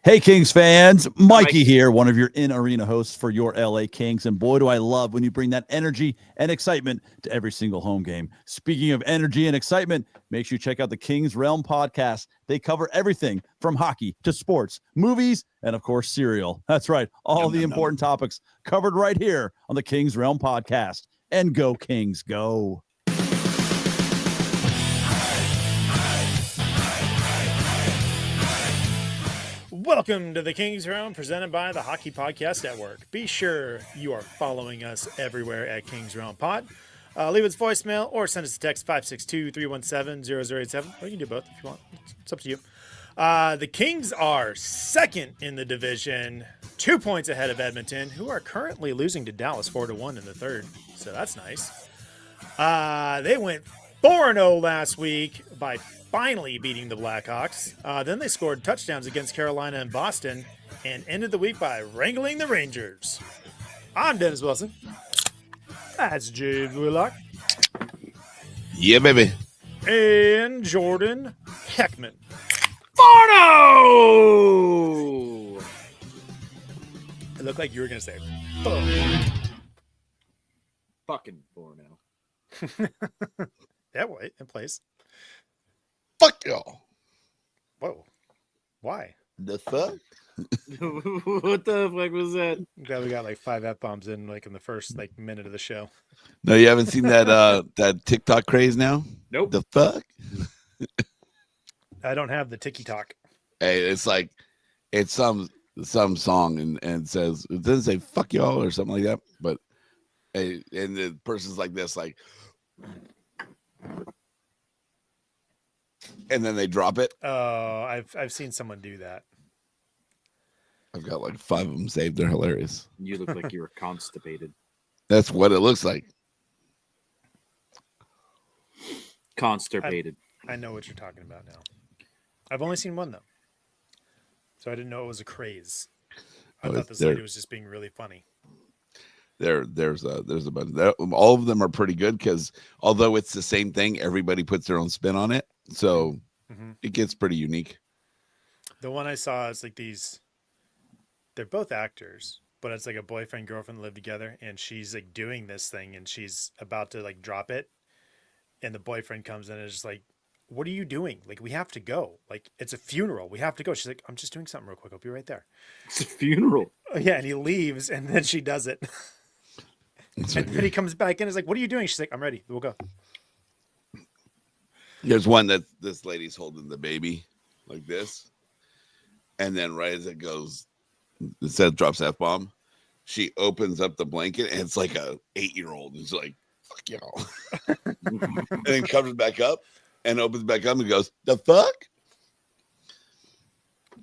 Hey, Kings fans, Mikey here, one of your in-arena hosts for your LA Kings. And boy, do I love when you bring that energy and excitement to every single home game. Speaking of energy and excitement, make sure you check out the Kings Realm podcast. They cover everything from hockey to sports, movies, and of course, cereal. That's right. All the important topics covered right here on the Kings Realm podcast. And go, Kings, go. Welcome to the Kings Round, presented by the Hockey Podcast Network. Be sure you are following us everywhere at Kings Round Pod. Leave us voicemail or send us a text 562-317-0087. Or you can do both if you want. It's up to you. The Kings are second in the division, 2 points ahead of Edmonton, who are currently losing to Dallas 4-1 in the third. So that's nice. They went 4-0 last week by finally beating the Blackhawks. Then they scored touchdowns against Carolina and Boston and ended the week by wrangling the Rangers. I'm Dennis Wilson. That's James Whitlock. Yeah, baby. And Jordan Heckman. Barno! It looked like you were going to say Fucking Barno. that way in place. Fuck y'all. Whoa. Why? The fuck? What the fuck was that? Glad we got like 5 F-bombs in like in the first like minute of the show. No, you haven't seen that that TikTok craze now? Nope. The fuck? I don't have the TikTok. Hey, it's like it's some song and it says it doesn't say fuck y'all or something like that, but hey, and the person's like this, like, and then they drop it. Oh, I've seen someone do that. I've got like 5 of them saved. They're hilarious. You look like you were constipated. That's what it looks like. Constipated. I know what you're talking about now. I've only seen one though, so I didn't know it was a craze. I thought this lady was just being really funny. There's a bunch. All of them are pretty good because although it's the same thing, everybody puts their own spin on it, so it gets pretty unique. The one I saw is like these. They're both actors, but it's like a boyfriend girlfriend live together, and she's like doing this thing, and she's about to like drop it, and the boyfriend comes in and is just like, "What are you doing? Like, we have to go. Like, it's a funeral. We have to go." She's like, "I'm just doing something real quick. I'll be right there." It's a funeral. Oh, yeah, and he leaves, and then she does it. And then he comes back in and is like, "What are you doing?" She's like, "I'm ready. We'll go." There's one that this lady's holding the baby like this, and then right as it goes, it says drops F-bomb, she opens up the blanket and it's like a 8-year-old. It's like, fuck y'all. And then covers back up and opens back up and goes, the fuck?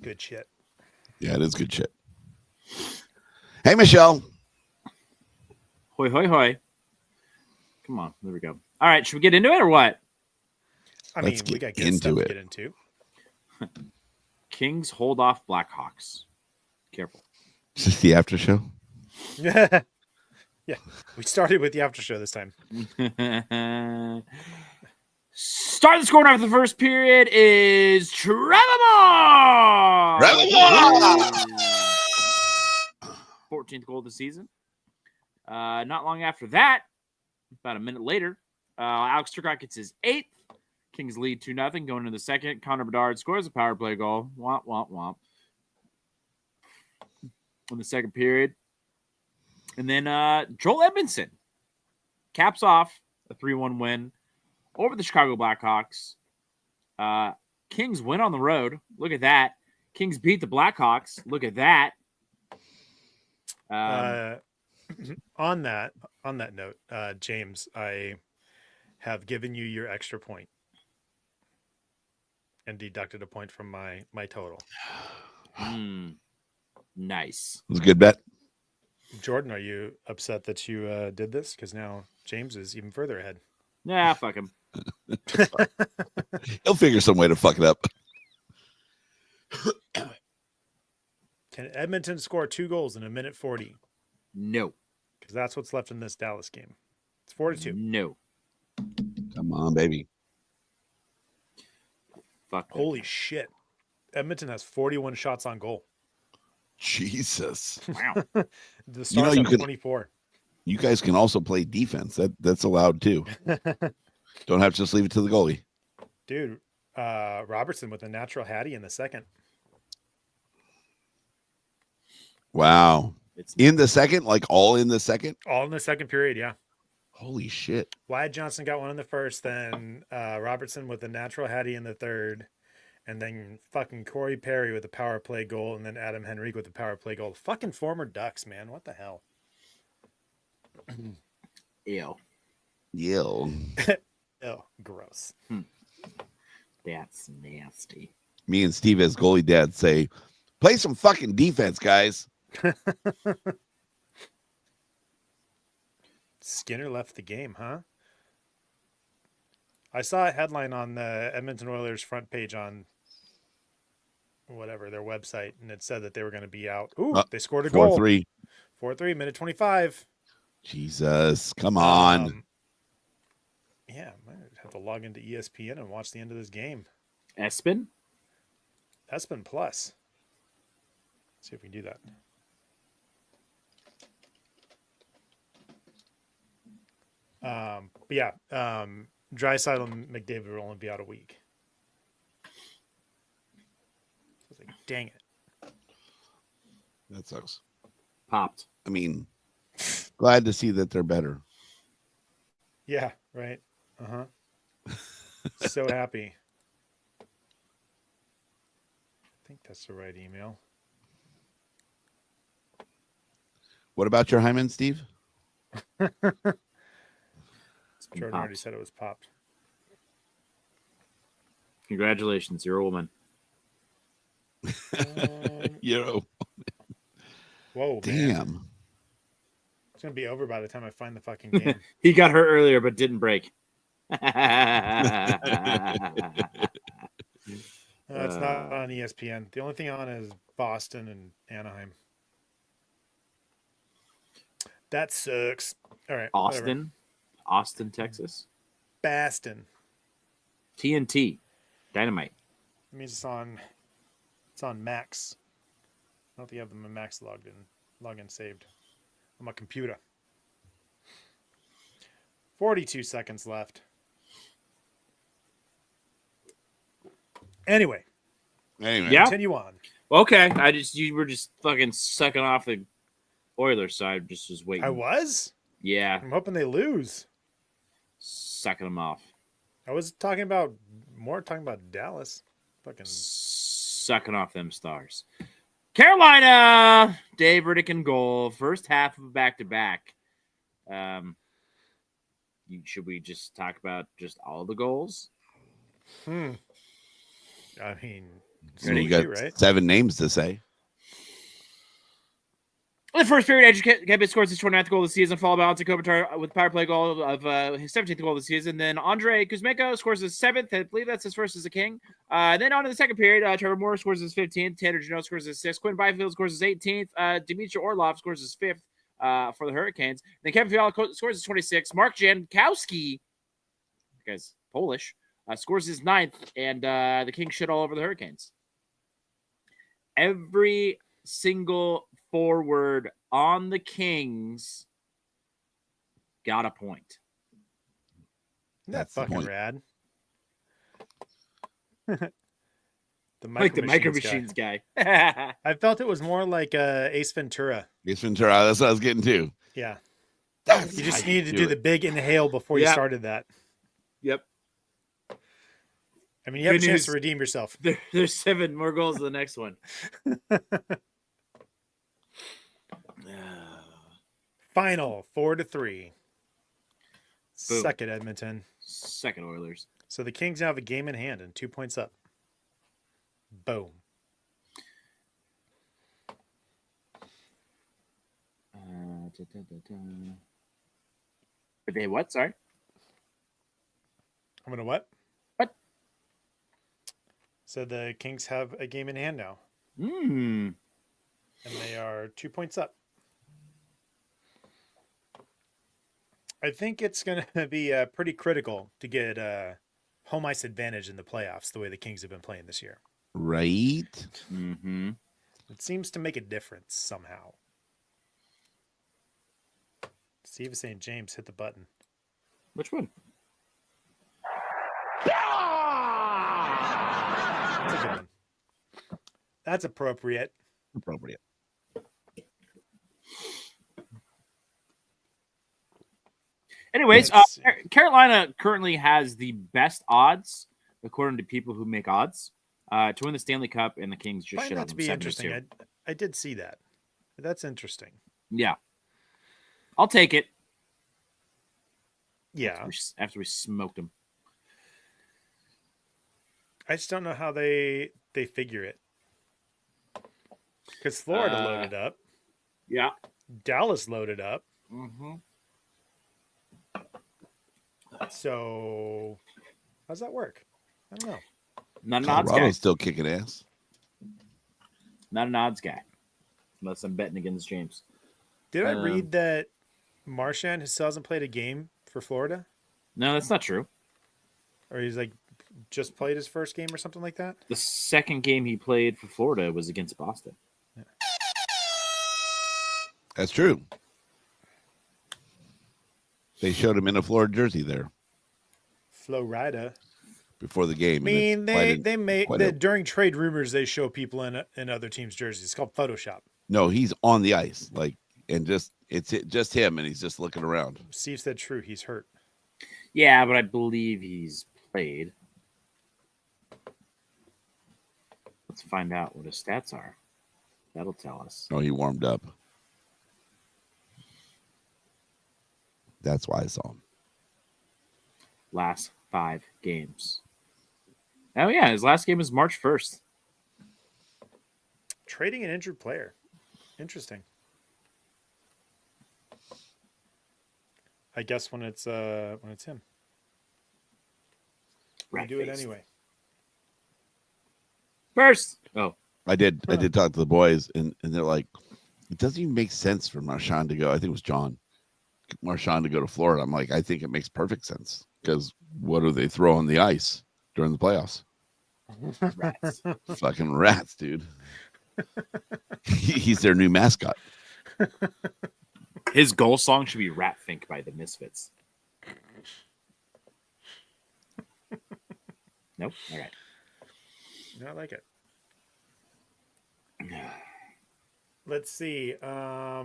Good shit. Yeah, it is good shit. Hey, Michelle. Hoi, hoi, hoi. Come on. There we go. All right. Should we get into it or what? I mean, Let's we get got good into stuff to it. get into. Kings hold off Blackhawks. Careful. Is this the after show? Yeah, we started with the after show this time. Start the scoring after the first period is Trevor Moore. 14th goal of the season. Not long after that, about a minute later, Alex Turcotte gets his 8th. Kings lead 2-0 going into the second. Connor Bedard scores a power play goal. Womp, womp, womp. In the second period. And then Joel Edmondson caps off a 3-1 win over the Chicago Blackhawks. Kings win on the road. Look at that. Kings beat the Blackhawks. Look at that. On that note, James, I have given you your extra point and deducted a point from my total. Nice. It was a good bet. Jordan, are you upset that you did this? Because now James is even further ahead. Nah, fuck him. He'll figure some way to fuck it up. Can Edmonton score 2 goals in a minute 40? No. Because that's what's left in this Dallas game. It's 4-2. No. Come on, baby. Fuck. Holy shit. Edmonton has 41 shots on goal. Jesus. Wow. The Stars you have can- 24. You guys can also play defense. That's allowed too. Don't have to just leave it to the goalie. Dude, Robertson with a natural Hattie in the second. Wow. It's In the second, like all in the second? All in the second period, yeah. Holy shit. Wyatt Johnson got one in the first, then Robertson with a natural Hattie in the third, and then fucking Corey Perry with a power play goal, and then Adam Henrique with a power play goal. Fucking former Ducks, man. What the hell? Ew. Yo. Oh, gross. That's nasty. Me and Steve as goalie dad say, play some fucking defense, guys. Skinner left the game, huh? I saw a headline on the Edmonton Oilers front page on whatever their website, and it said that they were going to be out. Ooh, they scored a goal. 4-3. 4-3, minute 25. Jesus. Come on. Yeah, I might have to log into ESPN and watch the end of this game. Espen? Espen Plus. Let's see if we can do that. But yeah, Draisaitl and McDavid will only be out a week. I was like, dang it. That sucks. Popped. I mean, glad to see that they're better. Yeah, right. Uh-huh. So happy. I think that's the right email. What about your hymen, Steve? It's been Jordan already popped. said it was popped. Congratulations, you're a woman. Yo. Whoa, man. Damn. It's going to be over by the time I find the fucking game. He got hurt earlier, but didn't break. It's not on ESPN. The only thing on is Boston and Anaheim. That sucks. All right. whatever. Austin, Texas. Baston. TNT. Dynamite. It means it's on Max. I don't think you have the Max login saved on my computer. 42 seconds left. Anyway, Yeah. continue on. Okay. You were just fucking sucking off the Oilers side. Just was waiting. I was? Yeah. I'm hoping they lose. Sucking them off. I was talking about Dallas. Fucking Sucking off them stars. Carolina, Dave Riddick in goal. First half of back-to-back. Should we just talk about just all the goals? I mean, So you got right? 7 names to say. In the first period, Edgerton scores his 29th goal of the season, followed by Antti Kopitar with a power play goal of his 17th goal of the season. Then Andre Kuzmenko scores his 7th. I believe that's his first as a King. Then on to the second period, Trevor Moore scores his 15th. Tanner Jeannot scores his 6th. Quinn Byfield scores his 18th. Dmitry Orlov scores his 5th for the Hurricanes. Then Kevin Fiala scores his 26th. Mark Jankowski, the guy's Polish, scores his 9th. And the Kings shit all over the Hurricanes. Every single forward on the Kings got a point. Isn't that That's the fucking point. rad? The Micro Machines Machines guy. I felt it was more like Ace Ventura. Ace Ventura. That's what I was getting to. Yeah. That's You just how needed to do the big inhale before you Yeah. started that. Yep. I mean, you have Good a chance to news. redeem yourself. There's 7 more goals to the next one. Final 4-3. Boom. Second Edmonton. Second Oilers. So the Kings now have a game in hand and 2 points up. Boom. Are they what? Sorry. I'm gonna what? What? So the Kings have a game in hand now, Hmm. and they are 2 points up. I think it's going to be pretty critical to get home ice advantage in the playoffs the way the Kings have been playing this year. Right. Mm-hmm. It seems to make a difference somehow. Steve St. James hit the button. Which one? That's a good one. That's appropriate. Appropriate. Anyways, Let's see. Carolina currently has the best odds, according to people who make odds, to win the Stanley Cup, and the Kings just Find shit on that to them be 7-2. interesting. I did see that. That's interesting. Yeah, I'll take it. Yeah. After we smoked them. I just don't know how they figure it. Because Florida loaded up. Yeah. Dallas loaded up. Mm-hmm. So how's that work? I don't know. Not an odds guy. Colorado's still kicking ass. Not an odds guy. Unless I'm betting against James. Did I read that Marchand still hasn't played a game for Florida? No, that's not true. Or he's like just played his first game or something like that? The second game he played for Florida was against Boston. That's true. They showed him in a Florida jersey there Florida. before the game. I mean, they make quite a- during trade rumors they show people in other teams' jerseys. It's called Photoshop. No, he's on the ice, and it's just him, and he's just looking around. Steve said true. He's hurt. Yeah, but I believe he's played. Let's find out what his stats are. That'll tell us. No, he warmed up. That's why I saw him. Last 5 games. Oh, yeah. His last game was March 1st. Trading an injured player. Interesting. I guess when it's him. We do it Rat-faced. anyway. First. Oh, I did talk to the boys, and they're like, it doesn't even make sense for Marchand to go. I think it was John. Marchand to go to Florida. I'm like, I think it makes perfect sense because what do they throw on the ice during the playoffs? rats. Fucking rats, dude. He's their new mascot. His goal song should be Rat Fink by the Misfits. Nope. All right. No, I like it. Let's see. I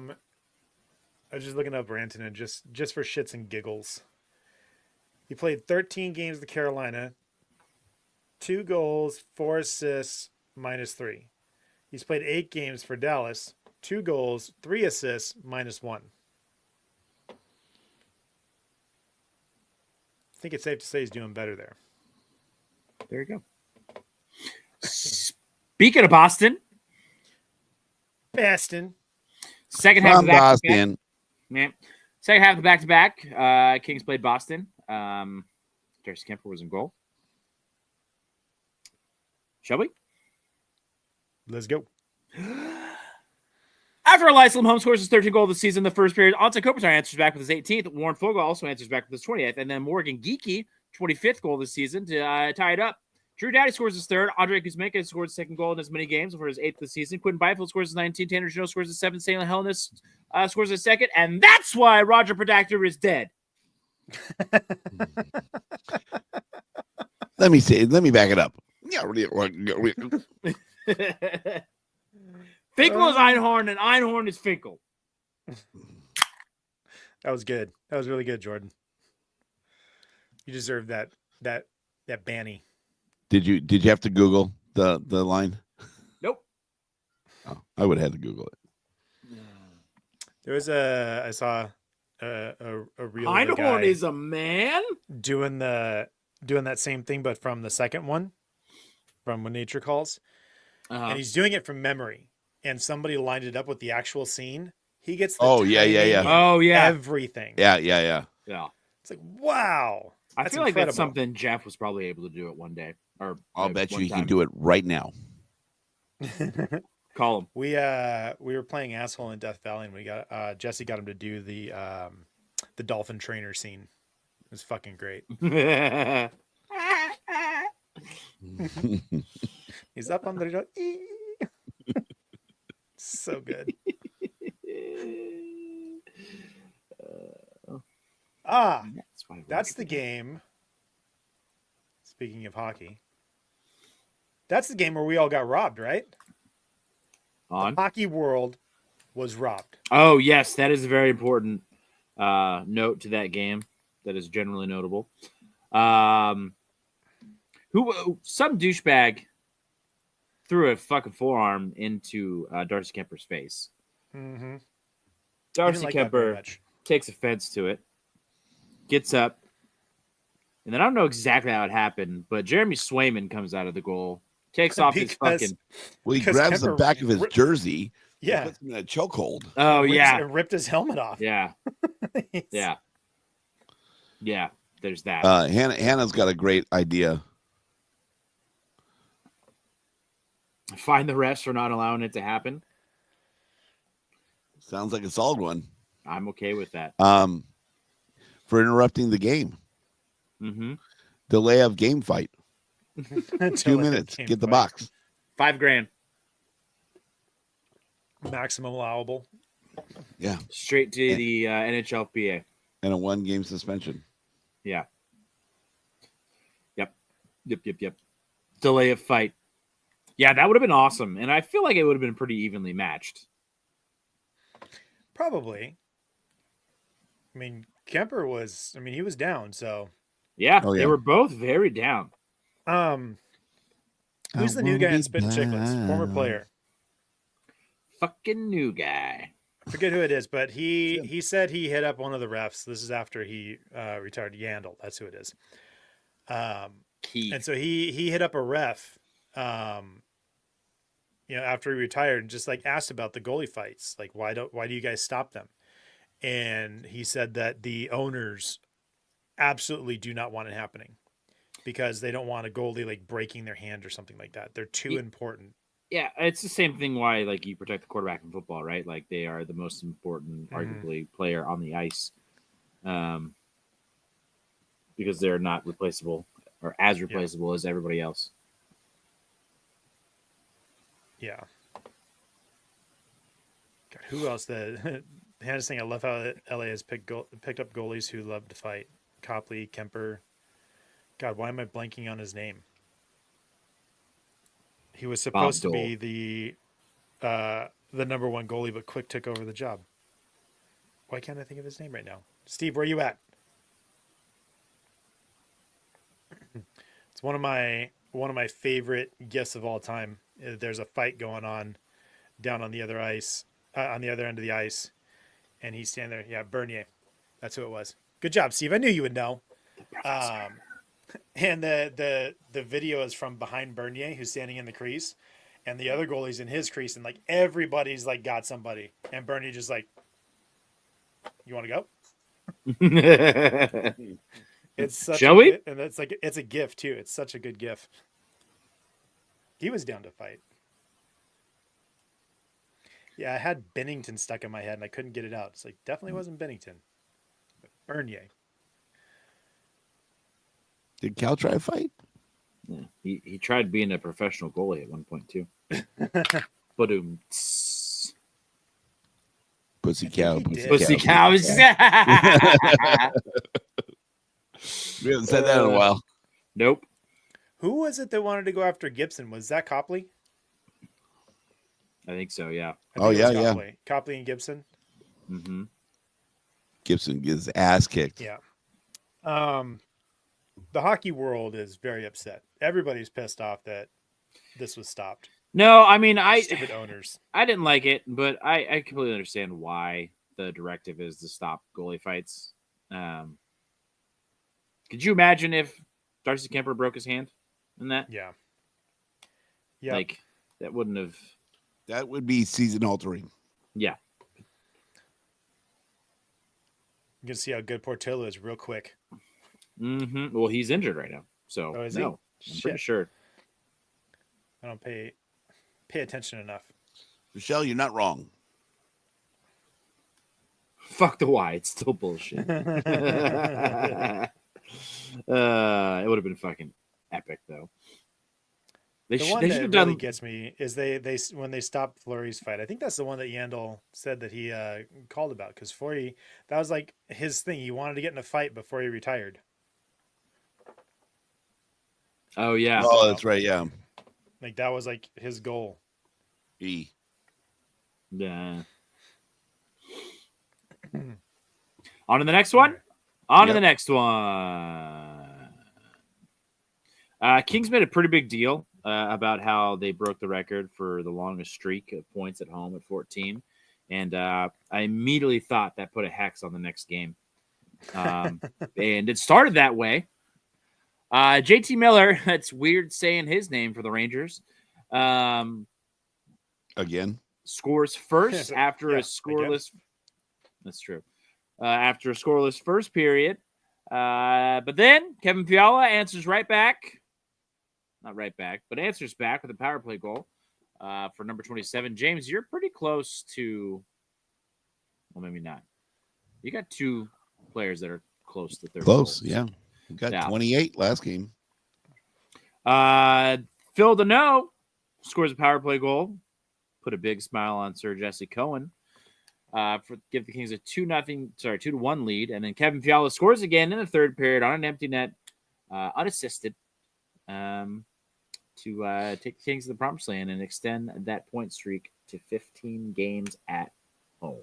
was just looking up Rantanen just for shits and giggles. He played 13 games with Carolina, 2 goals, 4 assists, -3. He's played 8 games for Dallas, 2 goals, 3 assists, -1. I think it's safe to say he's doing better there. There you go. Speaking of Boston, Baston. second half of From the back-to-back. Boston. Man, second half of the back-to-back. Kings played Boston. Darcy Kemper was in goal. Shall we? Let's go. After Elias Lindholm scores his 13th goal of the season in the first period, Anton Kopitar answers back with his 18th. Warren Fogle also answers back with his 20th. And then Morgan Geekie, 25th goal of the season to tie it up. Drew Doughty scores his 3rd. Andre Kuzmenka scores his 2nd goal in as many games for his 8th of the season. Quentin Byfield scores his 19th. Tanner Jeannot scores his 7th. Stanley Helenius scores his 2nd. And that's why Roger Predactor is dead. Let me back it up. Yeah, Finkel is Einhorn, and Einhorn is Finkel. That was good. That was really good, Jordan. You deserve that Banny. Did you have to Google the line? Nope. Oh, I would have had to Google it. There was I saw a reel of a Einhorn guy is a man? doing that same thing, but from the second one, from When Nature Calls, and he's doing it from memory. And somebody lined it up with the actual scene. He gets the timing and Oh, yeah. everything. Yeah. Yeah. It's like, wow. I That's feel like that's incredible. something Jeff was probably able to do it one day. Or I'll bet you he can do it right now. Call him. We were playing Asshole in Death Valley, and we got Jesse got him to do the dolphin trainer scene. It was fucking great. He's up on the So good. Ah, that's the game. Speaking of hockey, that's the game where we all got robbed, right? On. The hockey world was robbed. Oh yes, that is a very important note to that game. That is generally notable. Some douchebag threw a fucking forearm into Darcy Kemper's face. Mm-hmm. Darcy Kemper takes offense to it, gets up, and then I don't know exactly how it happened, but Jeremy Swayman comes out of the goal, takes off his fucking. Well, he because grabs the Kemper back of his jersey. Yeah. And puts him in a chokehold. Oh yeah, and ripped his helmet off. yeah, yeah, yeah. There's that. Hannah's got a great idea. Find the refs for not allowing it to happen. Sounds like a solid one. I'm okay with that. For interrupting the game. Mm-hmm. Delay of game fight. 2 minutes. Get the box. $5,000. Maximum allowable. Yeah. Straight to the NHLPA. And a 1-game suspension. Yeah. Yep. Delay of fight. Yeah, that would have been awesome. And I feel like it would have been pretty evenly matched. Probably. I mean, Kemper was, he was down, so. Yeah, Oh, yeah. They were both very down. Who's the new guy in Spittin' Chicklets? Former player. Fucking new guy. I forget who it is, but he said he hit up one of the refs. This is after he retired. Yandel, that's who it is. And so he hit up a ref, after he retired, and just like asked about the goalie fights, like why do you guys stop them? And he said that the owners absolutely do not want it happening because they don't want a goalie like breaking their hand or something like that. They're too important. Yeah, it's the same thing why like you protect the quarterback in football, right? Like they are the most important, arguably, player on the ice, because they're not replaceable or as replaceable as everybody else. Yeah. God, who else? Hannah's saying I love how LA has picked up goalies who love to fight. Copley, Kemper. God, why am I blanking on his name? He was supposed to be the number one goalie, but Quick took over the job. Why can't I think of his name right now? Steve, where you at? It's one of my favorite gifts of all time. There's a fight going on down on the other ice, on the other end of the ice, and he's standing there. Yeah, Bernier, that's who it was. Good job, Steve. I knew you would know. And the video is from behind Bernier, who's standing in the crease, and the other goalie's in his crease, and like everybody's like got somebody, and Bernier just like, you want to go? It's such Shall we? And it's a gift too. It's such a good gift. He was down to fight. Yeah, I had Bennington stuck in my head and I couldn't get it out. It's like definitely wasn't Bennington. But Bernier. Did Cal try a fight? Yeah, he tried being a professional goalie at one point too. Boom. Pussy cow. Pussy cows. We haven't said that in a while. Nope. Who was it that wanted to go after Gibson? Was that Copley? I think so, yeah. Oh, yeah, yeah. Copley and Gibson. Mm-hmm. Gibson gets his ass kicked. Yeah. The hockey world is very upset. Everybody's pissed off that this was stopped. No, I mean, stupid owners. I didn't like it, but I completely understand why the directive is to stop goalie fights. Could you imagine if Darcy Kemper broke his hand in that? Yeah. Yeah. Like, that wouldn't have... That would be season altering. Yeah. You can see how good Portillo is real quick. Mm-hmm. Well, he's injured right now, so no, I'm pretty sure. I don't pay attention enough. Michelle, you're not wrong. Fuck the why. It's still bullshit. It would have been fucking epic, though. They The should one they that should have really done. gets me is they when they stopped Fleury's fight. I think that's the one that Yandel said that he called about because Fleury, that was like his thing. He wanted to get in a fight before he retired. Oh yeah. Oh, that's right. Yeah. Like that was like his goal. E. Yeah. On to the next one. On to the Yep. next one. Kings made a pretty big deal about how they broke the record for the longest streak of points at home at 14. And I immediately thought that put a hex on the next game. And it started that way. JT Miller, that's weird saying his name for the Rangers, Again. scores first after Yeah, a scoreless. That's true. After a scoreless first period. But then Kevin Fiala answers right back. Not right back, but answers back with a power play goal for number 27. James, you're pretty close to, well, maybe not. You got two players that are close to 30 Close. goals. Yeah. We got Yeah. 28 last game. Phil Deneau scores a power play goal. Put a big smile on Sir Jesse Cohen. Give the Kings a 2-1 lead. And then Kevin Fiala scores again in the third period on an empty net, unassisted, to take the Kings to the promised land and extend that point streak to 15 games at home.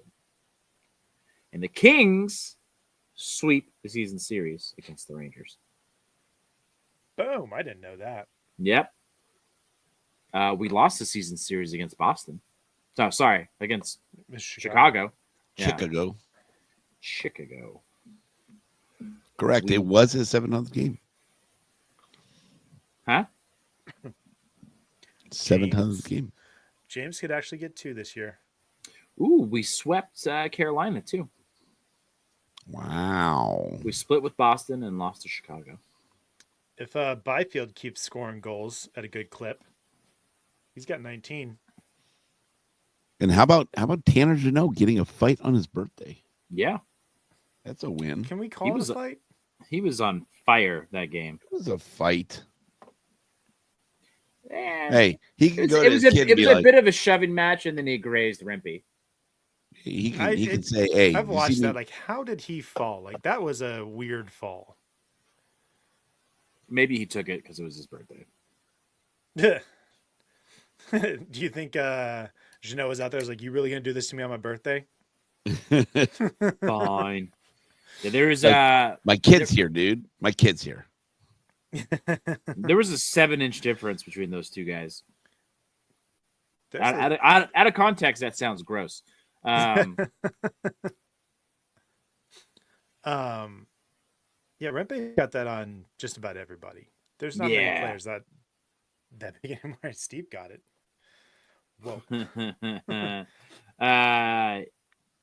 And the Kings sweep the season series against the Rangers. Boom! I didn't know that. Yep. We lost the season series against Boston. No, sorry, against Chicago. Yeah. Chicago. Correct. It was his 700th game. Huh? 700th game. James could actually get 2 this year. Ooh, we swept Carolina too. Wow. We split with Boston and lost to Chicago. If Byfield keeps scoring goals at a good clip, he's got 19. And how about Tanner Jeannot getting a fight on his birthday? Yeah, That's a win. Can we call it a fight? he was on fire that game. It was a fight. Eh, Hey, he can go to it his was kid a and be like, bit of a shoving match, and then he grazed Rempe. he can say, hey, I've you watched see that. me- Like, how did he fall? Like, that was a weird fall. Maybe he took it because it was his birthday. Do you think Jeannot was out there? Was like, you really gonna do this to me on my birthday? Fine. Yeah, there was My kid's here, dude. My kid's here. there was a 7-inch difference between those two guys. There's a- Out of context, that sounds gross. Yeah, Rempe got that on just about everybody. There's not many Yeah. players that big anymore. Steve got it. Whoa.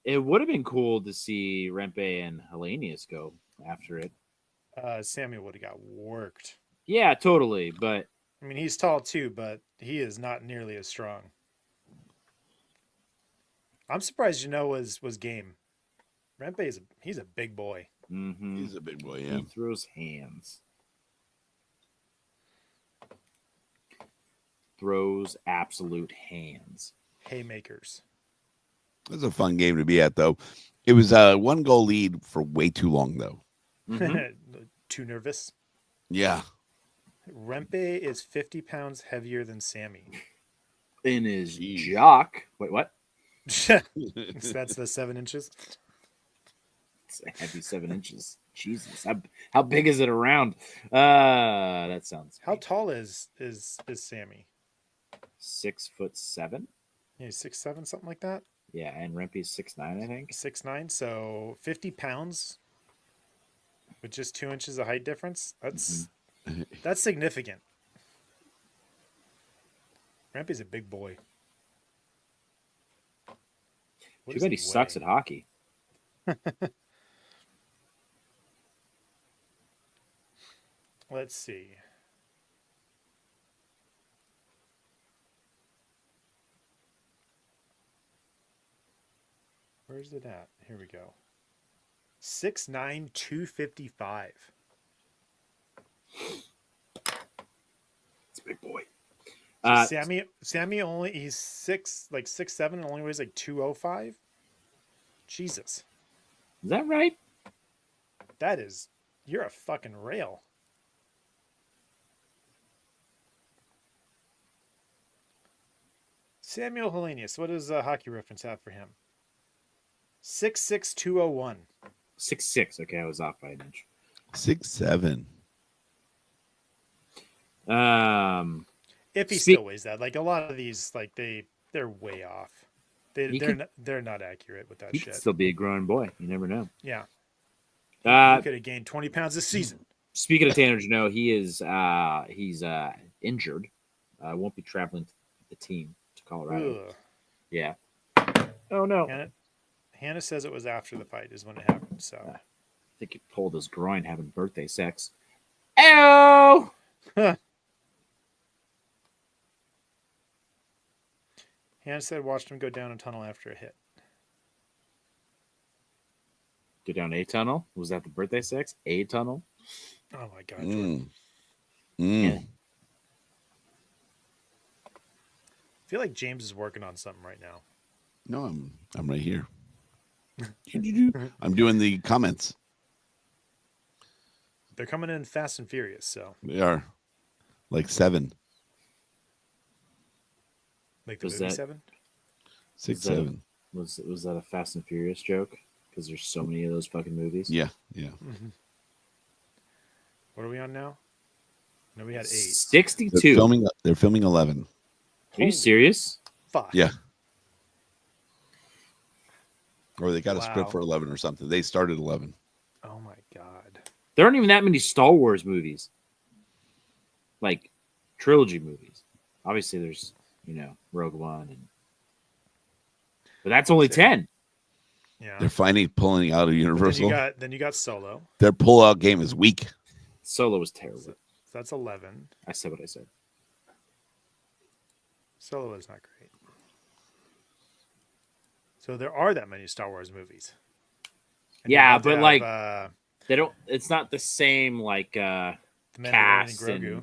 It would have been cool to see Rempe and Hellenius go after it. Samuel would have got worked. Yeah, totally. But I mean, he's tall too, but he is not nearly as strong. I'm surprised Jeannot was game. Rempe he's a big boy. mhm, He's a big boy, yeah. he throws hands. Throws absolute hands. Haymakers. It was a fun game to be at, though. It was a 1-goal lead for way too long, though. Mhm. Too nervous. Yeah. Rempe is 50 pounds heavier than Sammy. In his Jeez. jock. Wait, what? So that's the 7 inches. It's a heavy 7 inches. Jesus, how big is it around? That sounds. How tall is Sammy? 6'7". Yeah, 6'7", something like that. Yeah, and Rempe's 6'9", I think. 6'9", so 50 pounds with just 2 inches of height difference. That's significant. Rempe's a big boy. What Too does bad he sucks weigh? at hockey. Let's see. Where's it at? Here we go. 6'9", 255. It's a big boy. Uh, Sammy only he's 6'7", and only weighs like 205. Jesus, is that right? you're a fucking rail. Samuel Hellenius, what does Hockey Reference have for him? 6'6", 201. 6'6". Okay, I was off by an inch. 6'7". If he still weighs that, like a lot of these, like they're way off. They're not accurate with that He shit. could still be a growing boy. You never know. Yeah, Uh, he could have gained 20 pounds this season. Speaking of Tanner Jeannot, he's injured. Won't be traveling to the team to Colorado. Ugh. Yeah. Oh no. Hannah says it was after the fight is when it happened. So I think he pulled his groin having birthday sex. Ew! Hannah said watched him go down a tunnel after a hit. Go down a tunnel? Was that the birthday sex? A tunnel? Oh my god. Jordan. Yeah. I feel like James is working on something right now. No, I'm right here. I'm doing the comments. They're coming in fast and furious, so They are like 7, like the Was movie that- 7. 6, Is that- 7. Was that a Fast and Furious joke? Because there's so many of those fucking movies. Yeah. What are we on now? No, we had 8. 62. They're filming 11. Are you serious? Fuck. Yeah. Or they got a Wow. script for 11 or something. They started 11. Oh my god. There aren't even that many Star Wars movies. Like trilogy movies. Obviously there's, Rogue One but that's only 10. Yeah. They're finally pulling out of But Universal. then you got Solo. Their pullout game is weak. Solo was terrible. So that's 11. I said what I said. Solo is not great. So there are that many Star Wars movies. And you Yeah, have to but have, like they don't it's not the same like the Mandalorian and cast Grogu. and-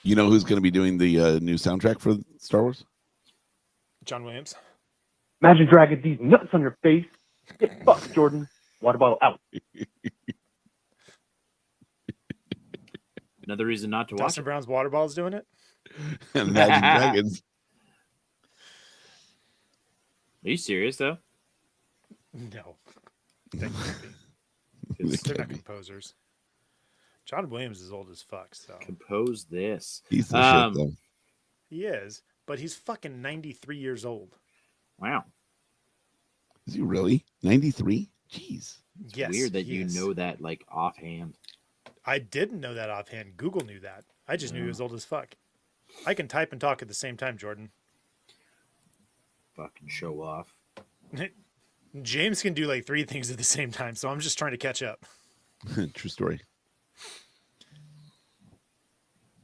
You know who's going to be doing the new soundtrack for Star Wars? John Williams. Imagine dragging these nuts on your face. Get fucked, Jordan. Water bottle out. another reason not to watch Dustin it. Brown's Waterball's doing it. Imagine Dragons. Are you serious though? No. They can't be. They They're can't not be. composers. John Williams is old as fuck, so Compose this. He's the Um, shit, though. he is, but he's fucking 93 years old. Wow. Is he really 93? Jeez. It's Yes, weird that he you is. know that like offhand. I didn't know that offhand. Google knew that. I just knew he was old as fuck. I can type and talk at the same time, Jordan. Fucking show off. James can do like 3 things at the same time, so I'm just trying to catch up. True story.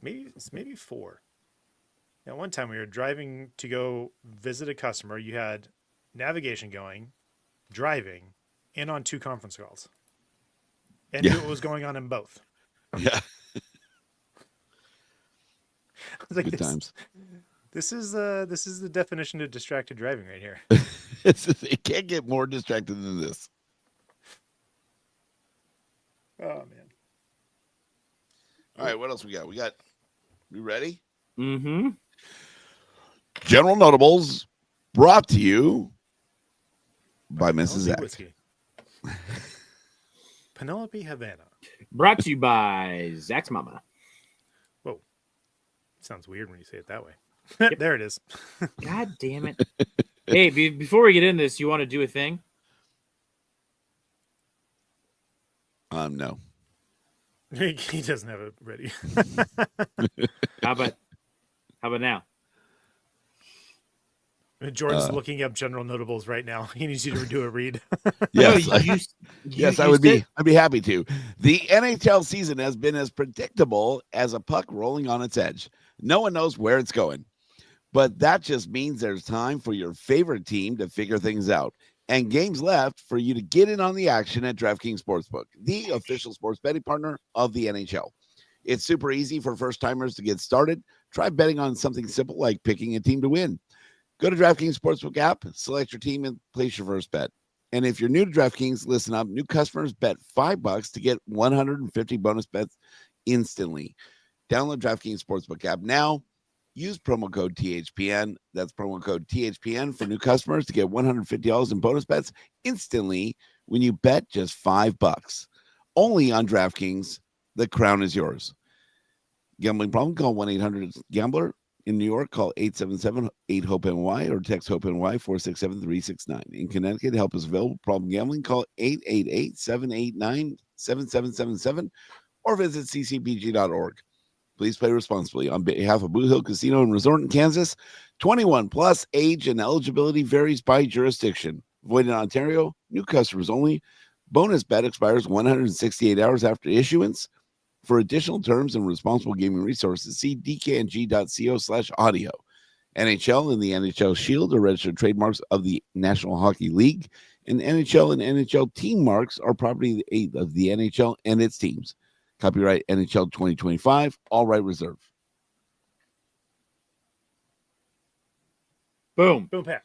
Maybe 4. Now, one time we were driving to go visit a customer. You had navigation going, driving, and on 2 conference calls, and Yeah. knew what was going on in both. Yeah. I was like, Good times. This is the definition of distracted driving right here. It can't get more distracted than this. Oh man. All right, what else we got? We ready? Mm-hmm. General Notables brought to you by Mrs. Penelope Zach. Whiskey. Penelope Havana. Brought to you by Zach's mama. Whoa. Sounds weird when you say it that way. Yep. There it is. God damn it. Hey, before we get in this, you want to do a thing? No. He doesn't have it ready. How about now? Jordan's looking up general notables right now. He needs you to do a read. Yes, No, yes, I would be. I'd be happy to. The NHL season has been as predictable as a puck rolling on its edge. No one knows where it's going, but that just means there's time for your favorite team to figure things out and games left for you to get in on the action at DraftKings Sportsbook, the official sports betting partner of the NHL. It's super easy for first timers to get started. Try betting on something simple like picking a team to win. Go to DraftKings Sportsbook app, select your team, and place your first bet. And if you're new to DraftKings, listen up. New customers bet $5 to get 150 bonus bets instantly. Download DraftKings Sportsbook app now. Use promo code THPN. That's promo code THPN for new customers to get $150 in bonus bets instantly when you bet just $5. Only on DraftKings. The crown is yours. Gambling problem? Call 1-800-GAMBLER. In New York, call 877-8-HOPE-NY or text HOPE-NY 467-369. In Connecticut, help is available. Problem gambling? Call 888-789-7777 or visit ccpg.org. Please play responsibly. On behalf of Blue Hill Casino and Resort in Kansas, 21 plus, age and eligibility varies by jurisdiction. Void in Ontario, new customers only. Bonus bet expires 168 hours after issuance. For additional terms and responsible gaming resources, see dkng.co/audio. NHL and the NHL Shield are registered trademarks of the National Hockey League, and NHL and NHL team marks are property of the NHL and its teams. Copyright NHL 2025, all right reserved. Boom. Boom, Pat.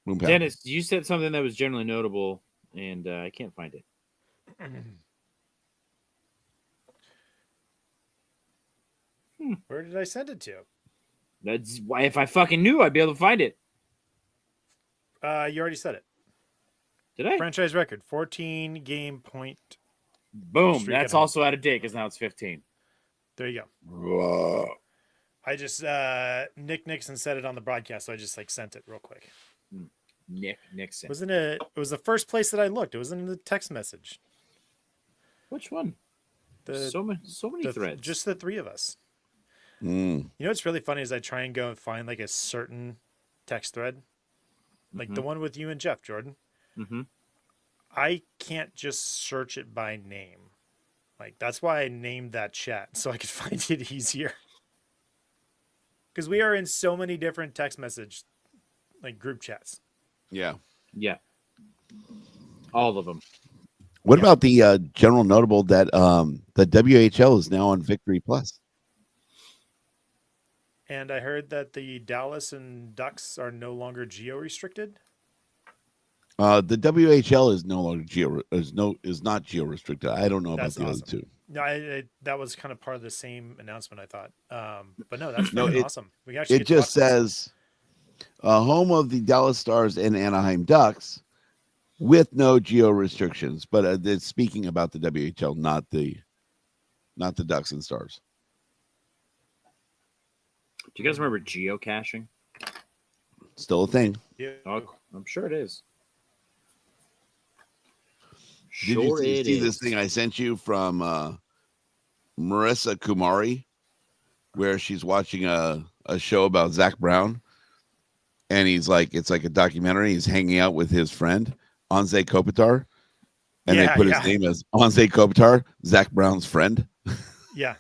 Boom, pow. Dennis, you said something that was generally notable, and I can't find it. Where did I send it to? That's why if I fucking knew, I'd be able to find it. You already said it. Did I? Franchise record, 14 game point. Boom. Streak That's it up. also out of date because now it's 15. There you go. Whoa. I just Nick Nixon said it on the broadcast, so I just sent it real quick. Nick Nixon. Wasn't it? It was the first place that I looked. It was in the text message. Which one? The So many threads. Just the three of us. Mm. You know what's really funny is I try and go and find like a certain text thread, like the one with you and Jeff, Jordan. Mm-hmm. I can't just search it by name. Like that's why I named that chat so I could find it easier. Because we are in so many different text message, like group chats. Yeah. Yeah. All of them. What about the general notable that the WHL is now on Victory Plus? And I heard that the Dallas and Ducks are no longer geo restricted. The WHL is no longer is not geo restricted. I don't know That's about the awesome. other two. No, that was kind of part of the same announcement, I thought. But no, that's No, freaking it- awesome. We can actually It get to watch just this. says home of the Dallas Stars and Anaheim Ducks with no geo restrictions. But it's speaking about the WHL, not the Ducks and Stars. Do you guys remember geocaching? Still a thing. Yeah. Oh, I'm sure it is. Did you see this thing I sent you from Marissa Kumari, where she's watching a show about Zach Brown, and he's like, it's like a documentary. He's hanging out with his friend Anze Kopitar, and they Yeah, put yeah. his name as Anze Kopitar, Zach Brown's friend. Yeah.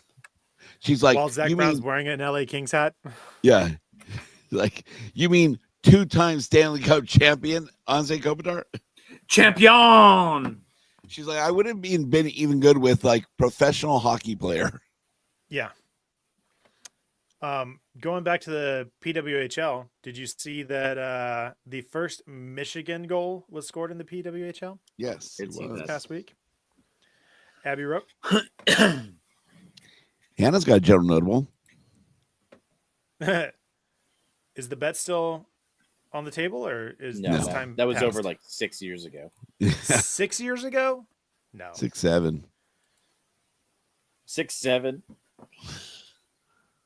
She's like, While Zach you Brown's mean, wearing an LA Kings hat. yeah, like you mean 2-time Stanley Cup champion Anze Kopitar? Champion. She's like, I wouldn't been even good with like professional hockey player. Yeah. Going back to the PWHL, did you see that the first Michigan goal was scored in the PWHL Yes, It's it even was. this past week? Abby Rope. Hannah's got a general notable. Is the bet still on the table, or is No, this No. time that was passed? over like 6 years ago. 6 years ago? No. 6-7. 6, 7.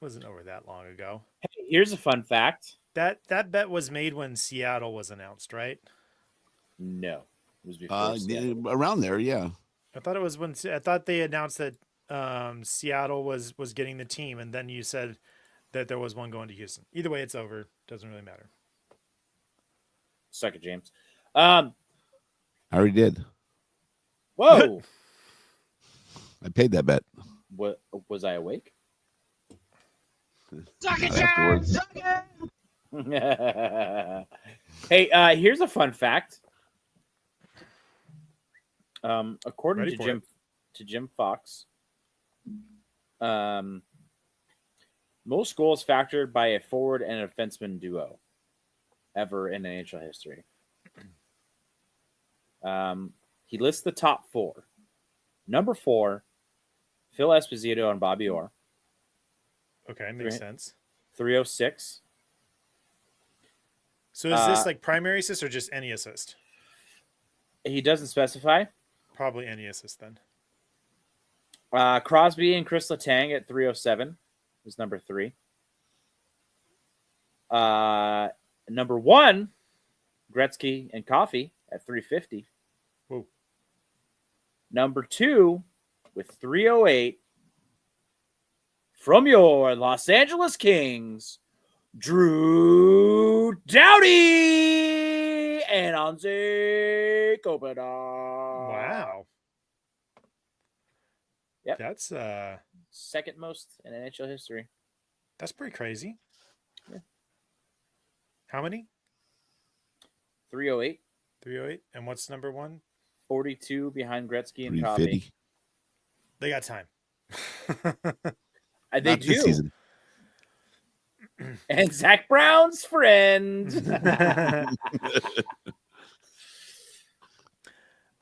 Wasn't over that long ago. Hey, here's a fun fact. That bet was made when Seattle was announced, right? No, it was before. Seattle. Around there, yeah. I thought it was when I thought they announced that Seattle was getting the team, and then you said that there was one going to Houston. Either way, it's over. Doesn't really matter. Suck it, James. I already did. Whoa. I paid that bet. What was I awake? Not afterwards. Hey, here's a fun fact. According Ready to for Jim Fox, Most goals factored by a forward and a defenseman duo ever in NHL history. He lists the top 4. Number 4, Phil Esposito and Bobby Orr. Okay, makes sense. 306. So is this like primary assist or just any assist? He doesn't specify. Probably any assist then. Crosby and Chris Letang at 307 was number 3. Number 1, Gretzky and Coffey at 350. Whoa. Number 2 with 308 from your Los Angeles Kings, Drew Doughty and Anze Kopitar. Wow. Yep. That's Second most in NHL history. that's pretty crazy. Yeah. How many? 308. 308. And what's number 1? 42 behind Gretzky and 350. Coffey. They got time. They Not this do. season. And Zach Brown's friend.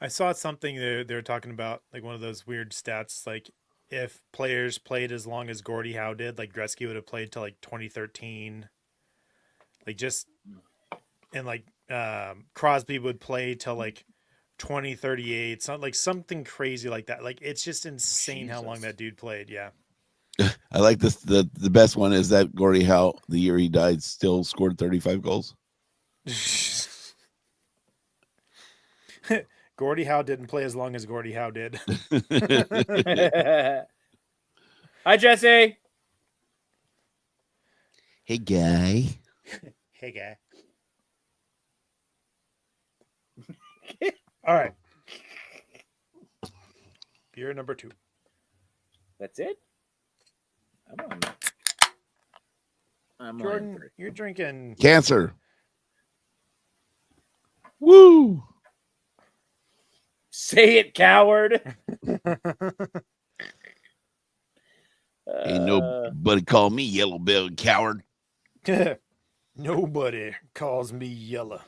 I saw something they were talking about, like one of those weird stats, like if players played as long as Gordie Howe did, like Gretzky would have played till like 2013. Like just, and like Crosby would play till like 2038. So like something crazy like that. Like it's just insane how long Jesus. that dude played. Yeah. I like this. The best one is that Gordie Howe, the year he died, still scored 35 goals. Gordie Howe didn't play as long as Gordie Howe did. Hi, Jesse. Hey, guy. Hey, guy. All right. Beer number 2. That's it? I'm on Jordan, 3. you're drinking. Cancer. Woo. Say it, coward. Ain't nobody call me yellow bellied coward. Nobody calls me yellow.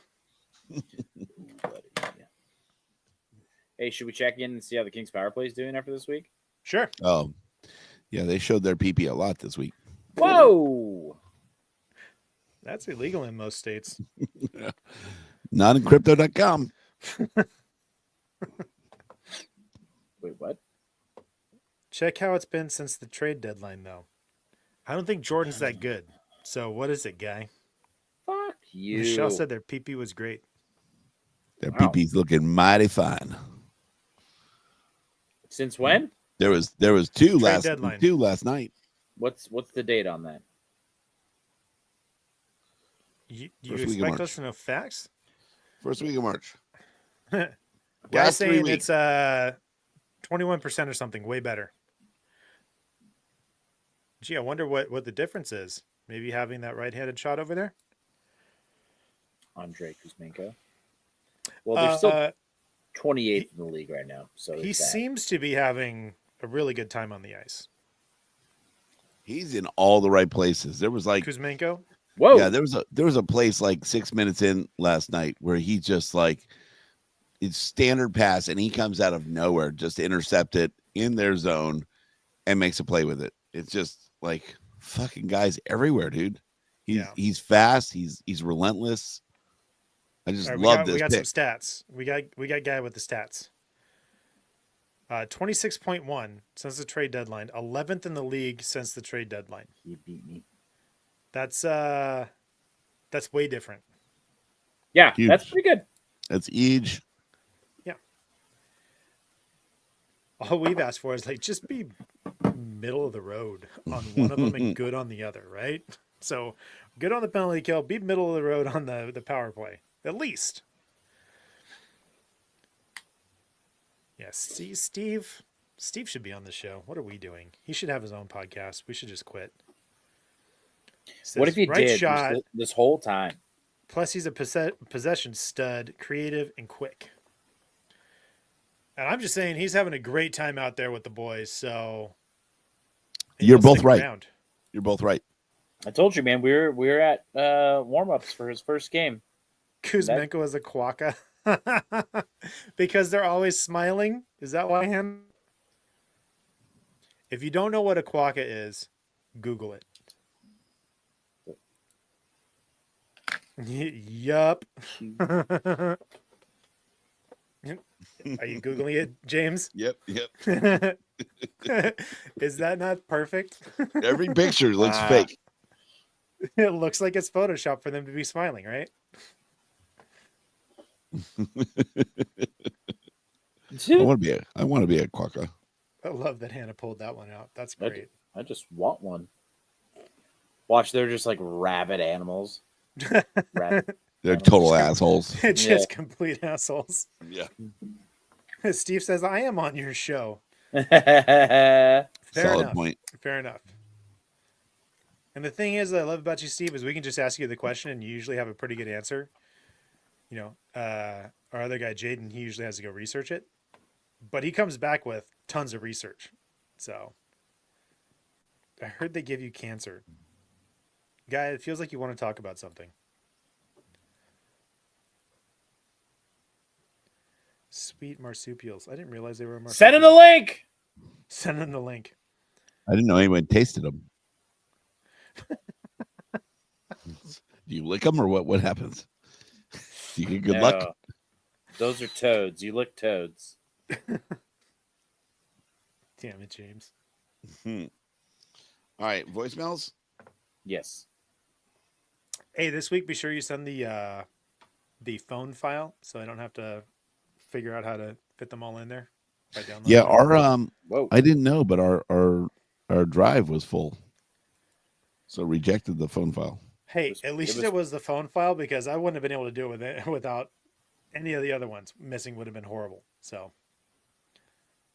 Hey, should we check in and see how the Kings power play is doing after this week? Sure. Oh, yeah, they showed their PP a lot this week. Whoa. That's illegal in most states. Not in crypto.com. Wait, what? Check how it's been since the trade deadline, though. I don't think Jordan's that good. So what is it, guy? Fuck you. Michelle said their PP was great. Their Wow. PP's looking mighty fine. Since when? There was two deadline. last night. What's the date on that? You First week of expect March. us to know facts? First week of March. Guy's Last 3 saying weeks. it's 21% or something, way better. Gee, I wonder what the difference is. Maybe having that right-handed shot over there? Andrei Kuzmenko. Well, they're still Uh, 28th in the league right now. So he there's that. seems to be having a really good time on the ice. He's in all the right places. There was like Kuzmenko? Whoa. yeah, there was a place like 6 minutes in last night where he just like it's standard pass and he comes out of nowhere, just intercept it in their zone and makes a play with it. It's just like fucking guys everywhere, dude. He's fast, he's relentless. I just All right, love we this got pick. some stats. We got guy with the stats. 26.1 since the trade deadline, 11th in the league since the trade deadline. You beat me. That's way different. Yeah, Huge. that's pretty good. That's Ege. All we've asked for is like just be middle of the road on one of them and good on the other, right? So good on the penalty kill, be middle of the road on the power play, at least. Yeah, Steve should be on the show. What are we doing? He should have his own podcast. We should just quit. What if he Right did shot. this whole time? Plus, he's a possession stud, creative and quick. And I'm just saying he's having a great time out there with the boys. So And You're you'll both stick right. around. You're both right. I told you, man. We're at warm-ups for his first game. Kuzmenko is a quokka. Because they're always smiling. Is that why him? If you don't know what a quokka is, Google it. Yup. Are you Googling it, James? Yep. Is that not perfect? Every picture looks Ah. fake. It looks like it's Photoshop for them to be smiling, right? I want to be a quokka. I love that Hannah pulled that one out. That's I great. I just want one. Watch, they're just like rabid animals. Rabid. They're total assholes. Just complete assholes. Yeah. Steve says, I am on your show. Fair Fair Solid enough. point. Fair enough. And the thing is, I love about you, Steve, is we can just ask you the question and you usually have a pretty good answer. You know, our other guy, Jaden, he usually has to go research it, but he comes back with tons of research. So I heard they give you cancer. Guy, it feels like you want to talk about something. Sweet marsupials. I didn't realize they were marsupials. Send him the link. Send them the link. I didn't know anyone tasted them. Do you lick them or what? What happens? Do you get good luck? No. Those are toads. You lick toads. Damn it, James. All right, voicemails. Yes. Hey, this week be sure you send the phone file so I don't have to figure out how to fit them all in there. By downloading Yeah, them. our Whoa. I didn't know, but our drive was full, so rejected the phone file. Hey, at least it was the phone file because I wouldn't have been able to do it with it without any of the other ones. Missing would have been horrible. So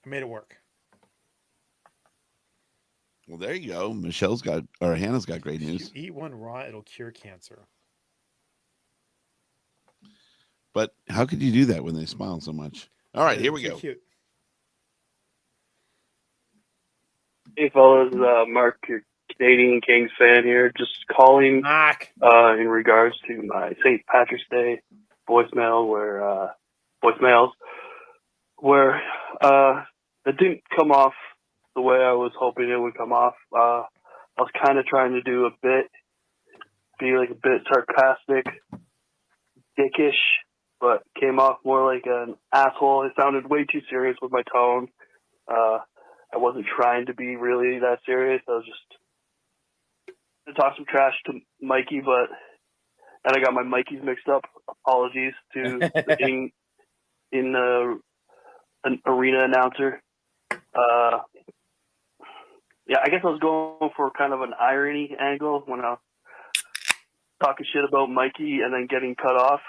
I made it work. Well, there you go. Hannah's got great If you news. eat one raw, it'll cure cancer. But how could you do that when they smile so much? All right, here we Too go. Cute. Hey, fellas, Mark, your Canadian Kings fan here. Just calling Knock. in regards to my St. Patrick's Day voicemails where it didn't come off the way I was hoping it would come off. I was kind of trying to do be like a bit sarcastic, dickish, but came off more like an asshole. It sounded way too serious with my tone. I wasn't trying to be really that serious. I was just to talk some trash to Mikey, and I got my Mikeys mixed up. Apologies to the an arena announcer. Yeah, I guess I was going for kind of an irony angle when I was talking shit about Mikey and then getting cut off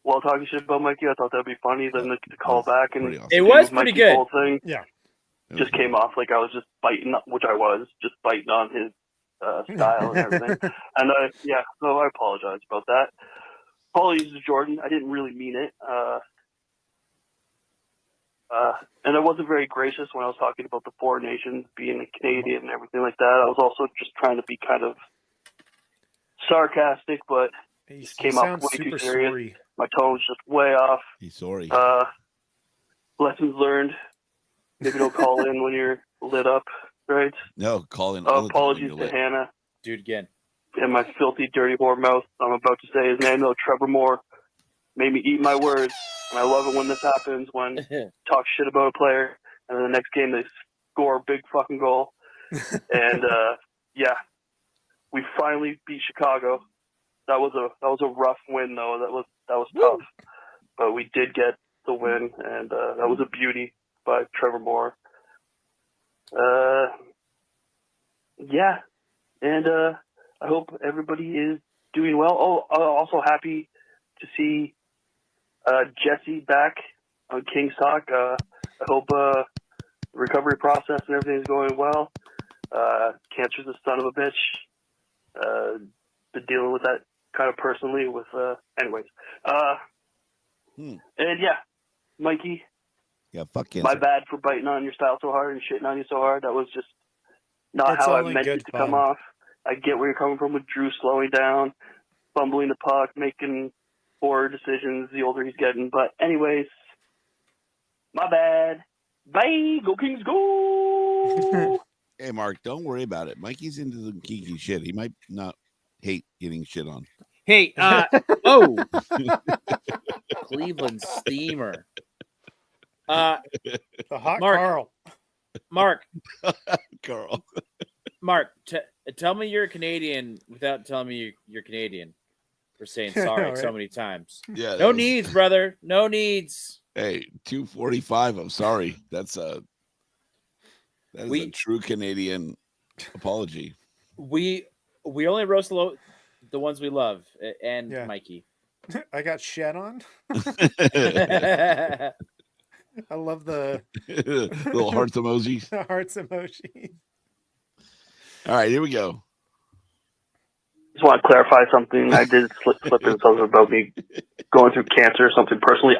while talking shit about Mikey. I thought that'd be funny. Then to call back and Pretty awesome. It was do pretty Mikey's good. whole thing Yeah. just came off like I was just biting, which I was just biting on his style and everything. And so I apologize about that. Apologies to Jordan. I didn't really mean it. And I wasn't very gracious when I was talking about the four nations being a Canadian and everything like that. I was also just trying to be kind of sarcastic, but He came off sounds way too super serious. sorry. my tone was just way off. He's sorry. Lessons learned. Maybe don't call in when you're lit up, right? No, call in. all the time when Apologies you're to lit. Hannah Do it again. and my filthy, dirty whore mouth. I'm about to say his name, though. Trevor Moore made me eat my words. And I love it when this happens, when talk shit about a player, and then the next game they score a big fucking goal. And we finally beat Chicago. That was a rough win, though. That was tough, but we did get the win, and that was a beauty by Trevor Moore. And I hope everybody is doing well. Oh, also happy to see Jesse back on King's Talk. I hope the recovery process and everything is going well. Cancer's a son of a bitch. Been dealing with that kind of personally with anyways. And yeah, Mikey, Yeah, fuck cancer. my bad for biting on your style so hard and shitting on you so hard. That was just not It's how I only meant good it to come fun. off. I get where you're coming from with Drew slowing down, fumbling the puck, making poor decisions the older he's getting. But anyways, my bad. Bye. Go Kings, go. Hey, Mark, don't worry about it. Mikey's into the geeky shit. He might not hate getting shit on. Hey, oh, Cleveland Steamer. The hot Mark. Carl. Carl. Mark, tell me you're Canadian without telling me you're Canadian for saying sorry so Right. many times. Yeah. No needs, brother. No needs. Hey, 245. I'm sorry. That is a true Canadian apology. We only roast the ones we love, and Yeah. Mikey. I got shed on. Hey, I love the Little hearts emojis. hearts emoji. All right, here we go. Just want to clarify something. I did slip in something about me going through cancer or something personally.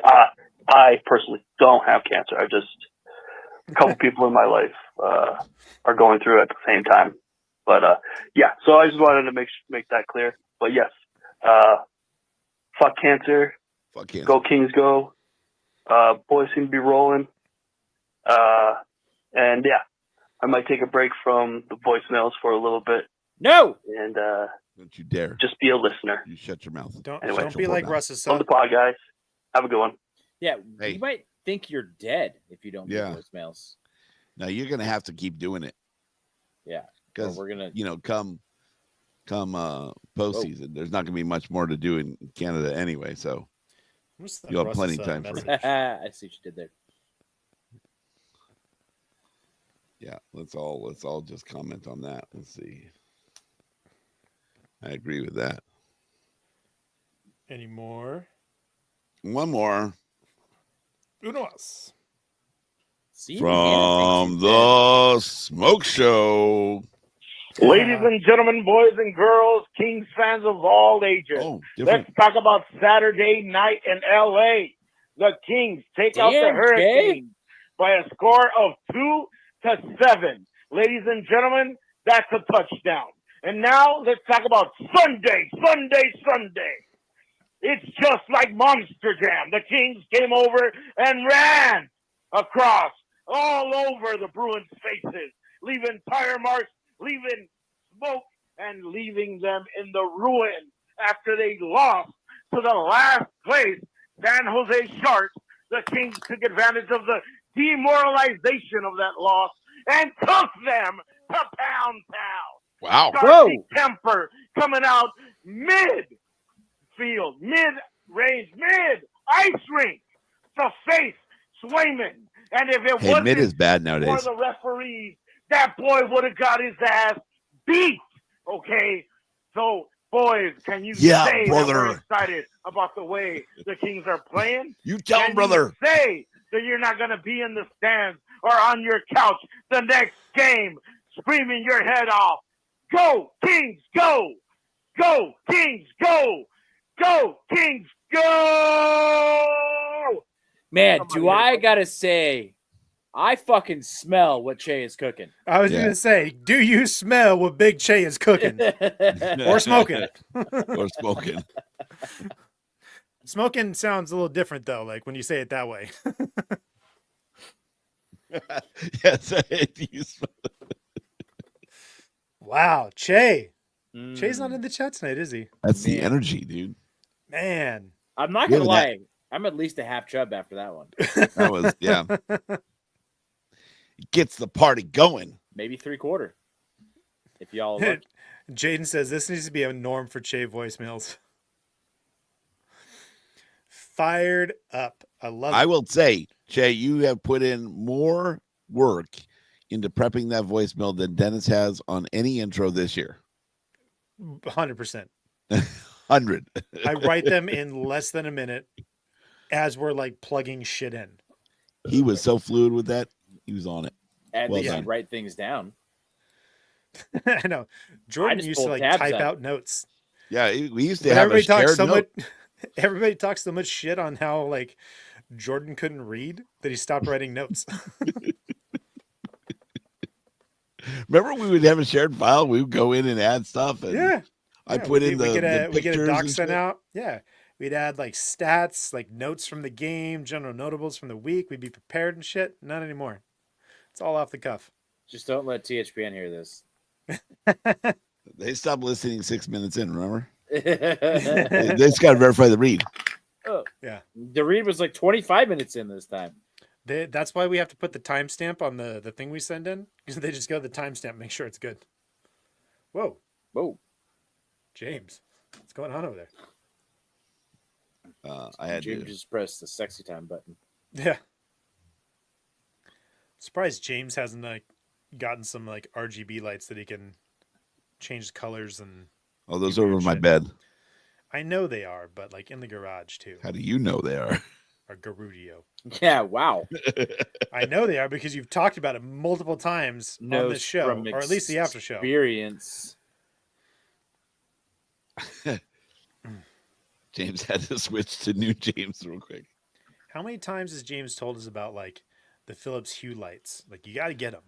I personally don't have cancer. I just, a couple people in my life are going through it at the same time. But yeah, so I just wanted to make that clear. But yes, fuck cancer. Fuck cancer. Go Kings, go. Boys seem to be rolling. And yeah, I might take a break from the voicemails for a little bit no. and Don't you dare. just be a listener. You shut your mouth. Don't Anyway, don't be like Russ's On the son. pod, guys. Have a good one. Yeah, Hey. you might think you're dead if you don't Yeah. do voicemails. Now you're gonna have to keep doing it. Yeah, or Because we're gonna. come postseason, there's not gonna be much more to do in Canada anyway. So What's that You'll have Russ's plenty son time for it. message? I see what you did there. yeah, let's all just comment on that. Let's see. I agree with that. Any more? One more Unos. See, from the Smoke Show. Ladies and gentlemen, boys and girls, Kings fans of all ages, Oh, let's different. talk about Saturday night in LA. The Kings take out the Damn, Hurricanes by a score of 2-7. Ladies and gentlemen, that's a touchdown. And now let's talk about Sunday. It's just like Monster Jam. The Kings came over and ran across all over the Bruins' faces, leaving tire marks, leaving smoke, and leaving them in the ruin after they lost to the last place San Jose Sharks. The Kings took advantage of the demoralization of that loss and took them to Pound Town. Wow. Darcy Kemper coming out mid-field, mid-range, mid-ice rink to face Swayman. And if it Hey, wasn't mid is bad for nowadays. the referees, that boy would have got his ass beat. Okay? So, boys, can you Yeah, say that brother. we're excited about the way the Kings are playing? You tell Can him, brother. you say that you're not going to be in the stands or on your couch the next game screaming your head off? Go, Kings, go! Go, Kings, go! Go, Kings, go! Man, Somebody do hit I it. gotta say, I fucking smell what Che is cooking. I was Yeah. gonna say, do you smell what Big Che is cooking or smoking? Or smoking. Smoking sounds a little different though, like when you say it that way. Yes. Wow, Che. Mm. Che's not in the chat tonight, is he? That's the Man. energy, dude. Man. I'm not Yeah, gonna but that- lie. I'm at least a half chub after that one. That was yeah. It gets the party going. Maybe 3/4. If y'all look. Jaden says this needs to be a norm for Che voicemails. Fired up. I love I it. will say, Che, you have put in more work into prepping that voicemail than Dennis has on any intro this year. 100%. 100. I write them in less than a minute as we're like plugging shit in. He was so fluid with that. He was on it. At Well least done. you write things down. I know. Jordan just used to pulled like tabs type out. out notes. Yeah, we used to But have a everybody talks shared so note. much. Everybody talks so much shit on how like Jordan couldn't read that he stopped writing notes. Remember, we would have a shared file. We would go in and add stuff. And Yeah. I Yeah, put we in get the we get a pictures doc and sent shit. out. Yeah. We'd add like stats, like notes from the game, general notables from the week. We'd be prepared and shit. Not anymore. It's all off the cuff. Just don't let THPN hear this. They stopped listening 6 minutes in. Remember, The they just got to verify the read. read was like 25 minutes in this time. That's why we have to put the timestamp on the thing we send in, because they just go to the timestamp, make sure it's good. Whoa, Whoa. James, what's going on over there? I had James to. just pressed the sexy time button. Yeah. Surprised James hasn't like gotten some like RGB lights that he can change colors and. Oh, those do are weird over my shit. bed. I know they are, but like in the garage too. How do you know they are? Or Garudio. Yeah, wow. I know they are because you've talked about it multiple times on this show, from or at least the after show. Experience. James had to switch to new James real quick. How many times has James told us about like the Philips Hue lights? Like you got to get them.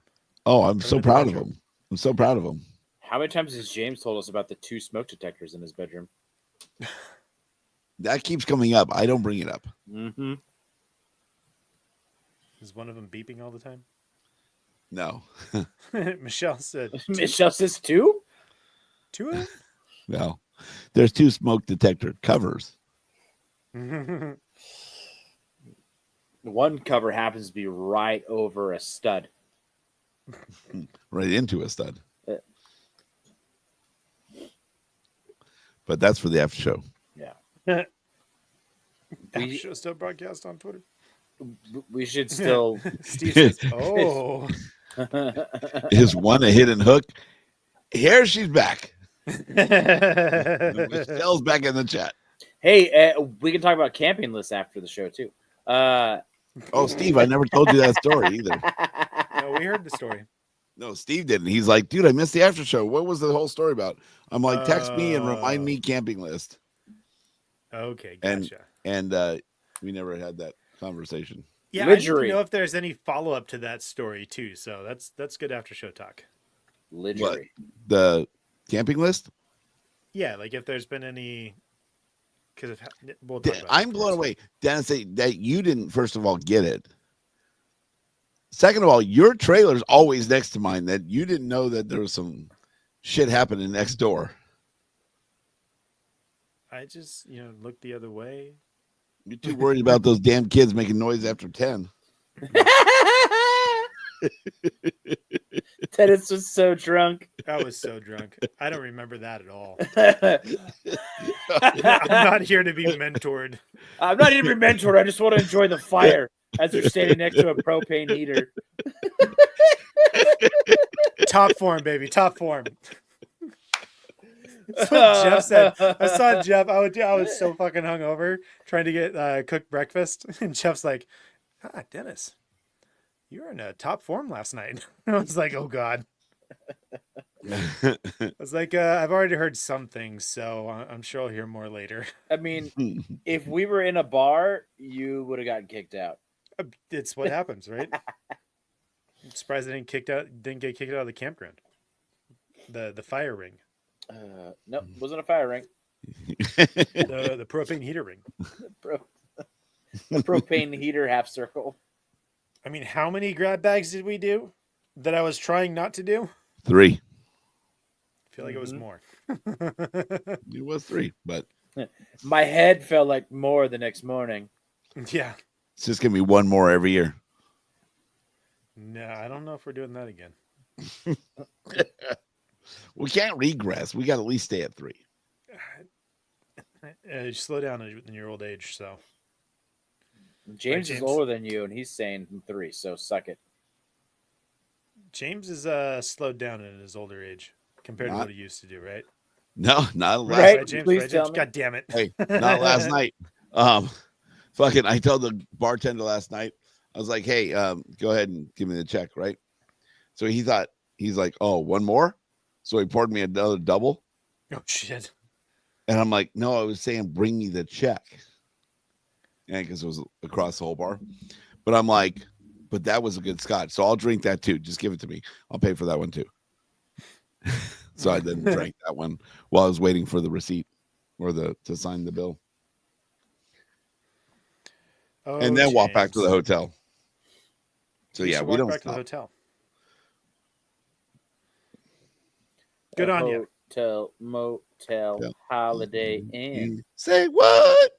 Oh, I'm Put 'em so in the proud of bedroom. him. I'm so proud of him. How many times has James told us about the 2 smoke detectors in his bedroom? That keeps coming up. I don't bring it up. Mm-hmm. Is one of them beeping all the time? No, Michelle said Michelle says 2? 2 of no. There's 2 smoke detector covers. them. One cover happens to be right over a stud. Right into a stud. Uh. But that's for the after show. We- After show still broadcast on Twitter. We should still. Steve says, "Oh, Is one a hidden hook? Here she's back. Michelle's back in the chat. Hey, we can talk about camping lists after the show too. Oh, Steve, I never told you that story either. no, we heard the story." No, Steve didn't. He's like, dude, I missed the after show. What was the whole story about? I'm like, text me and remind me camping list. Okay, And- gotcha. And we never had that conversation. Yeah, I need to Lidgery. know if there's any follow up to that story too. So that's good after show talk. Lidgery. The camping list? Yeah, like if there's been any, because we'll talk about it I'm blown afterwards. away. Dennis, that you didn't, first of all, get it. Second of all, your trailer's always next to mine, that you didn't know that there was some shit happening next door. I just looked the other way. You're too worried about those damn kids making noise after 10. Dennis was so drunk. I was so drunk. I don't remember that at all. I'm not here to be mentored. I'm not even a mentor. I just want to enjoy the fire as you're standing next to a propane heater. Top form, baby. Top form. That's what Jeff said. I saw Jeff. I was so fucking hungover trying to get cooked breakfast, and Jeff's like, Dennis, you were in a top form last night." I was like, "Oh God." I was like, "I've already heard some things, so I'm sure I'll hear more later." I mean, if we were in a bar, you would have gotten kicked out. It's what happens, right? I'm surprised I didn't get kicked out of the campground. The fire ring, Nope, wasn't a fire ring. the propane heater ring. The propane heater half circle. I mean, how many grab bags did we do that I was trying not to do? 3. I feel like it was more. It was 3, but My head felt like more the next morning. Yeah. it's just going to be one more every year. No, I don't know if we're doing that again. We can't regress. We got to at least stay at 3. You slow down in your old age, so. James is James? older than you, and he's saying 3, so suck it. James is slowed down in his older age compared to Not- what he used to do, right? No, not last Right? Right, James? Please Right, tell James? me. God damn it. Hey, not last night. Fucking, I told the bartender last night, I was like, hey, go ahead and give me the check, right? So he's like, oh, one more? So he poured me another double. Oh, shit. And I'm like, no, I was saying, bring me the check. And because it was across the whole bar. But I'm like, but that was a good scotch. So I'll drink that too. Just give it to me. I'll pay for that one too. So I then drank that one while I was waiting for the receipt or to sign the bill, and then walk back to the hotel. So You yeah, should we walk don't back to the stop. hotel. Good on you. Hotel, motel, Yeah. Holiday Inn. Say what?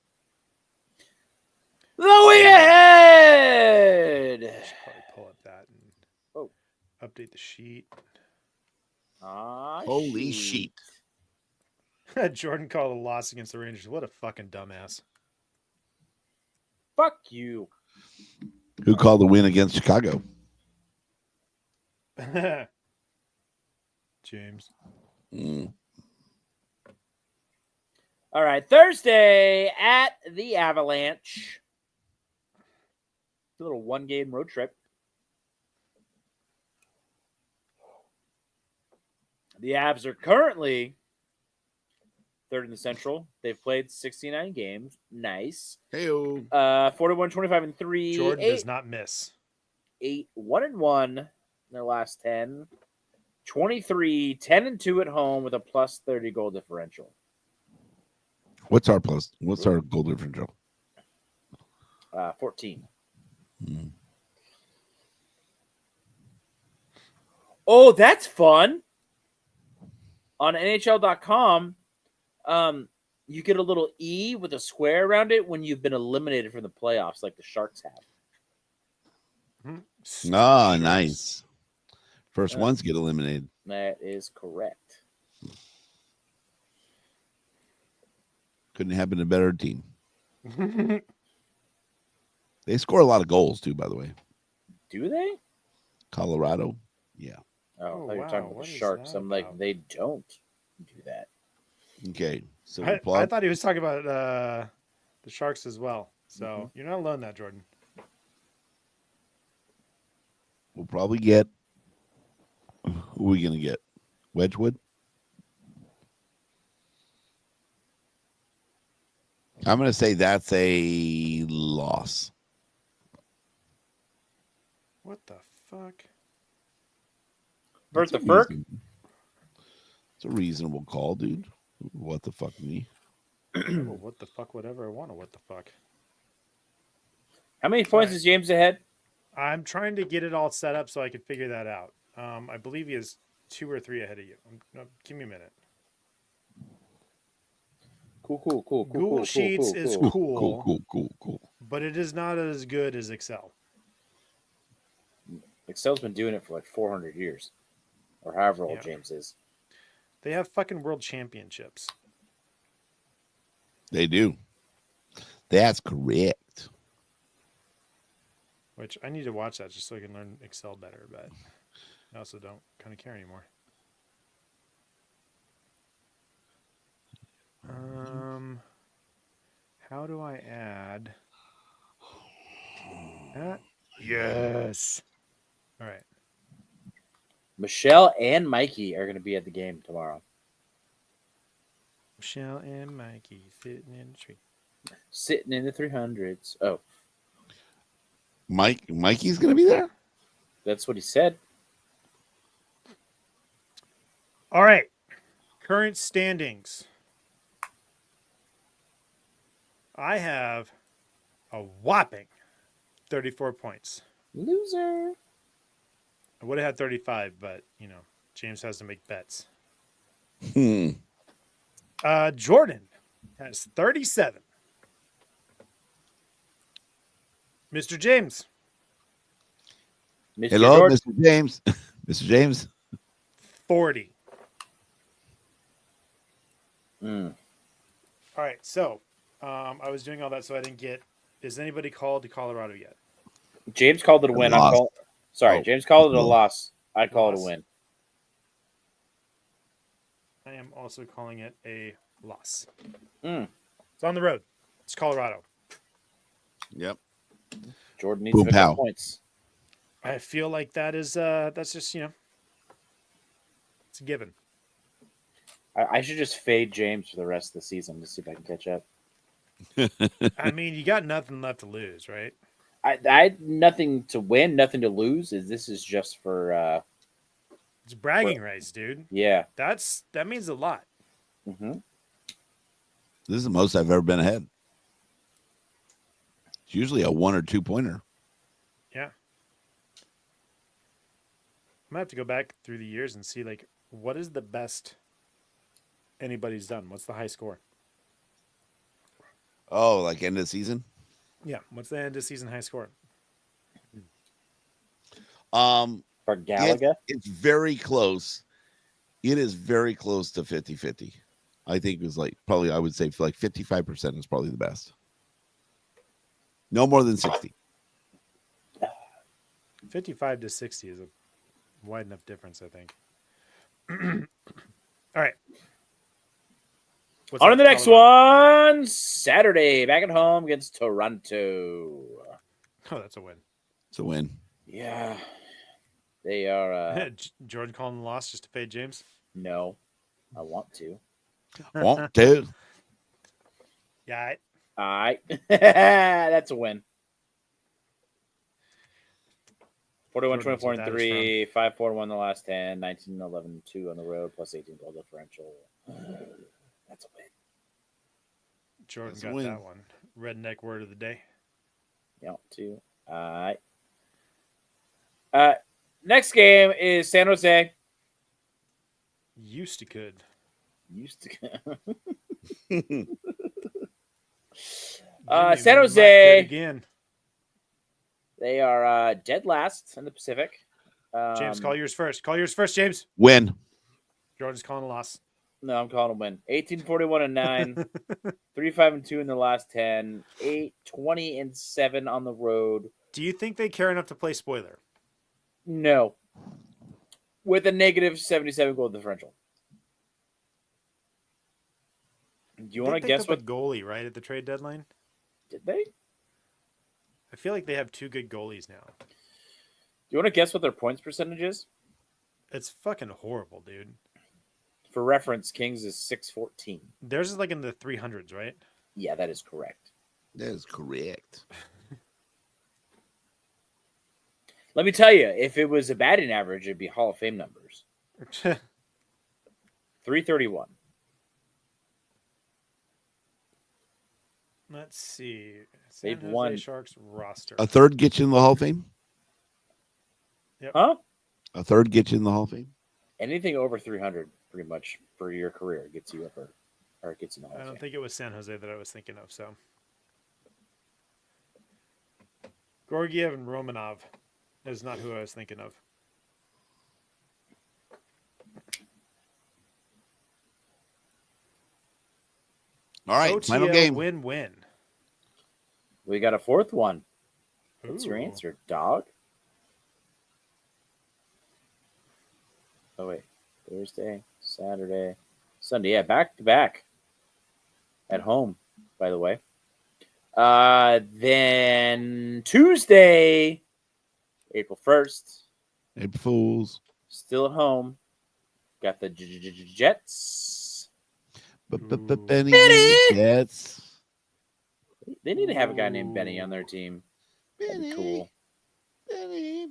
The way ahead. Should probably pull up that and Oh. update the sheet. Holy sheet. Jordan called a loss against the Rangers. What a fucking dumbass. Fuck you. Who called the win against Chicago? James. All right, Thursday at the Avalanche. A little one-game road trip. The Avs are currently third in the Central. They've played 69 games. Nice. Hey-o. 41, 25, and 3. Jordan does not miss. 1-1 in their last 10. 23, 10-2 at home with a plus 30 goal differential. What's our plus? What's our goal differential? 14. Oh, that's fun. On NHL.com, you get a little E with a square around it when you've been eliminated from the playoffs, like the Sharks have. Ah, nice. First ones get eliminated. That is correct. Couldn't happen to a better team. They score a lot of goals too, by the way. Do they? Colorado. Yeah. Oh, I Oh, thought you were wow. talking about What the is Sharks. that I'm like, about? they don't do that. Okay. So I thought he was talking about the Sharks as well. So you're not alone in that, Jordan. we'll probably get. Who are we gonna get? Wedgwood. I'm gonna say that's a loss. What the fuck? Bert the That's a Ferk? It's a reasonable call, dude. What the fuck me? Oh, what the fuck? Whatever I want. What the fuck? How many points Right. is James ahead? I'm trying to get it all set up so I can figure that out. I believe he is 2 or 3 ahead of you. No, give me a minute. Cool. Google Sheets is cool, Cool. but it is not as good as Excel. Excel's been doing it for like 400 years, or however old Yeah. James is. They have fucking world championships. They do. That's correct. Which I need to watch that just so I can learn Excel better, but I also don't kind of care anymore. How do I add that? Yes. All right. Michelle and Mikey are going to be at the game tomorrow. Michelle and Mikey sitting in the tree. Sitting in the 300s. Oh, Mikey's gonna be there. that's what he said. All right. Current standings. I have a whopping 34 points. Loser. I would have had 35, but, James has to make bets. Jordan has 37. Mr. James, Mr. Hello, Jordan. Mr. James. Mr. James. 40. Mm. All right. So I was doing all that so I didn't get. Is anybody called to Colorado yet? James called it a win. Lost. Sorry, Oh, James called it a lost. loss. I call it a Loss. win. I am also calling it a loss. Mm. It's on the road. It's Colorado. Yep. Jordan needs Boom, to pick pow. up points. I feel like that's just, it's a given. I should just fade James for the rest of the season to see if I can catch up. I mean, you got nothing left to lose, right? I had nothing to win, nothing to lose. This is just for It's bragging rights, dude. yeah. That means a lot. Mm-hmm. This is the most I've ever been ahead. It's usually a 1 or 2 pointer. Yeah. I'm gonna have to go back through the years and see like what is the best anybody's done. What's the high score? Oh, like end of season? Yeah. What's the end of season high score? For Galaga. It's very close. It is very close to 50-50. I think it was like probably I would say like 55% is probably the best. No more than 60. 55 to 60 is a wide enough difference, I think. All right. What's On to up, the next Colorado? one. Saturday, back at home against Toronto. Oh, that's a win. It's a win. Yeah. They are Jordan calling the loss just to fade James. no. I want to. Want to. Yeah. All right. That's a win. 41, Jordan's 24, and without his 3, 5, 4, 1 the last 10, 19, 11, 2 on the road, plus 18 goal differential. That's a win. Jordan That's a got win. that one. Redneck word of the day. Yeah, 2. All right. Next game is San Jose. Used to could. Used to. Jimmy, San we might Jose. could again. They are dead last in the Pacific. James, call yours first. Call yours first, James. Win. Jordan's calling a loss. No, I'm calling a win. 18, 41, and 9. 3, 5, and 2 in the last 10. 8, 20, and 7 on the road. Do you think they care enough to play spoiler? No. With a negative 77 goal differential. Do you want to guess what a goalie right at the trade deadline? did they? I feel like they have two good goalies now. Do you want to guess what their points percentage is? It's fucking horrible, dude. For reference, Kings is 614. Theirs is like in the 300s, right? Yeah, that is correct. That is correct. Let me tell you, if it was a batting average, it'd be Hall of Fame numbers. 331. Let's see. San They've Jose won. Sharks roster. A third gets you in the Hall of Fame? Huh? A third gets you in the Hall of Fame? Anything over 300, pretty much, for your career gets you up or gets in the Hall I of don't Fame. think it was San Jose that I was thinking of. So, Gorgiev and Romanov is not who I was thinking of. All right, OTL final game. Win-win. We got a fourth one. What's your Ooh. answer, dog? Oh, wait. Thursday, Saturday, Sunday. Yeah, back to back. At home, by the way. Then Tuesday, April 1st, April Fools. still at home. Got the Jets. Benny. Jets. They need to have a guy named Benny on their team. That'd be Benny. cool. Benny.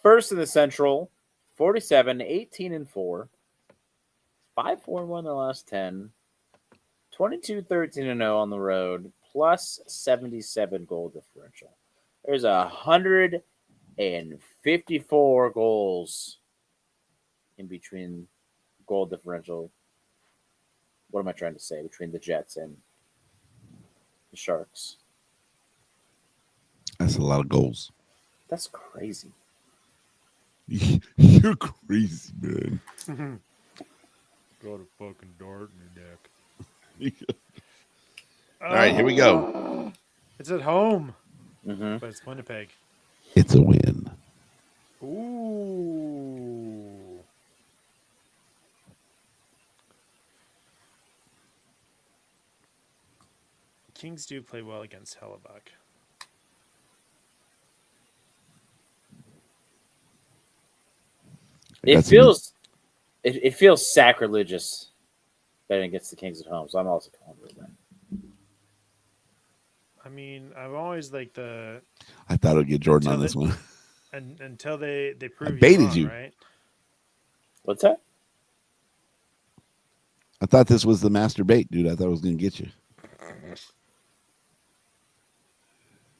First in the Central, 47, 18, and 4. 5, 4, and 1 in the last 10. 22, 13, and 0 on the road, plus 77 goal differential. There's 154 goals in between goal differential. What am I trying to say? Between the Jets and the Sharks. That's a lot of goals. That's crazy. You're crazy, man. Got a fucking dart in your neck. All right, here we go. It's at home, Mm-hmm. but it's Winnipeg. It's a win. Ooh. Kings do play well against Hellebuck. It feels sacrilegious betting against the Kings at home, so I'm also calling it a win. I mean, I'm always like the I thought I'd get Jordan on Until this one. until they prove baited wrong, you. right? What's that? I thought this was the master bait, dude. I thought I was going to get you.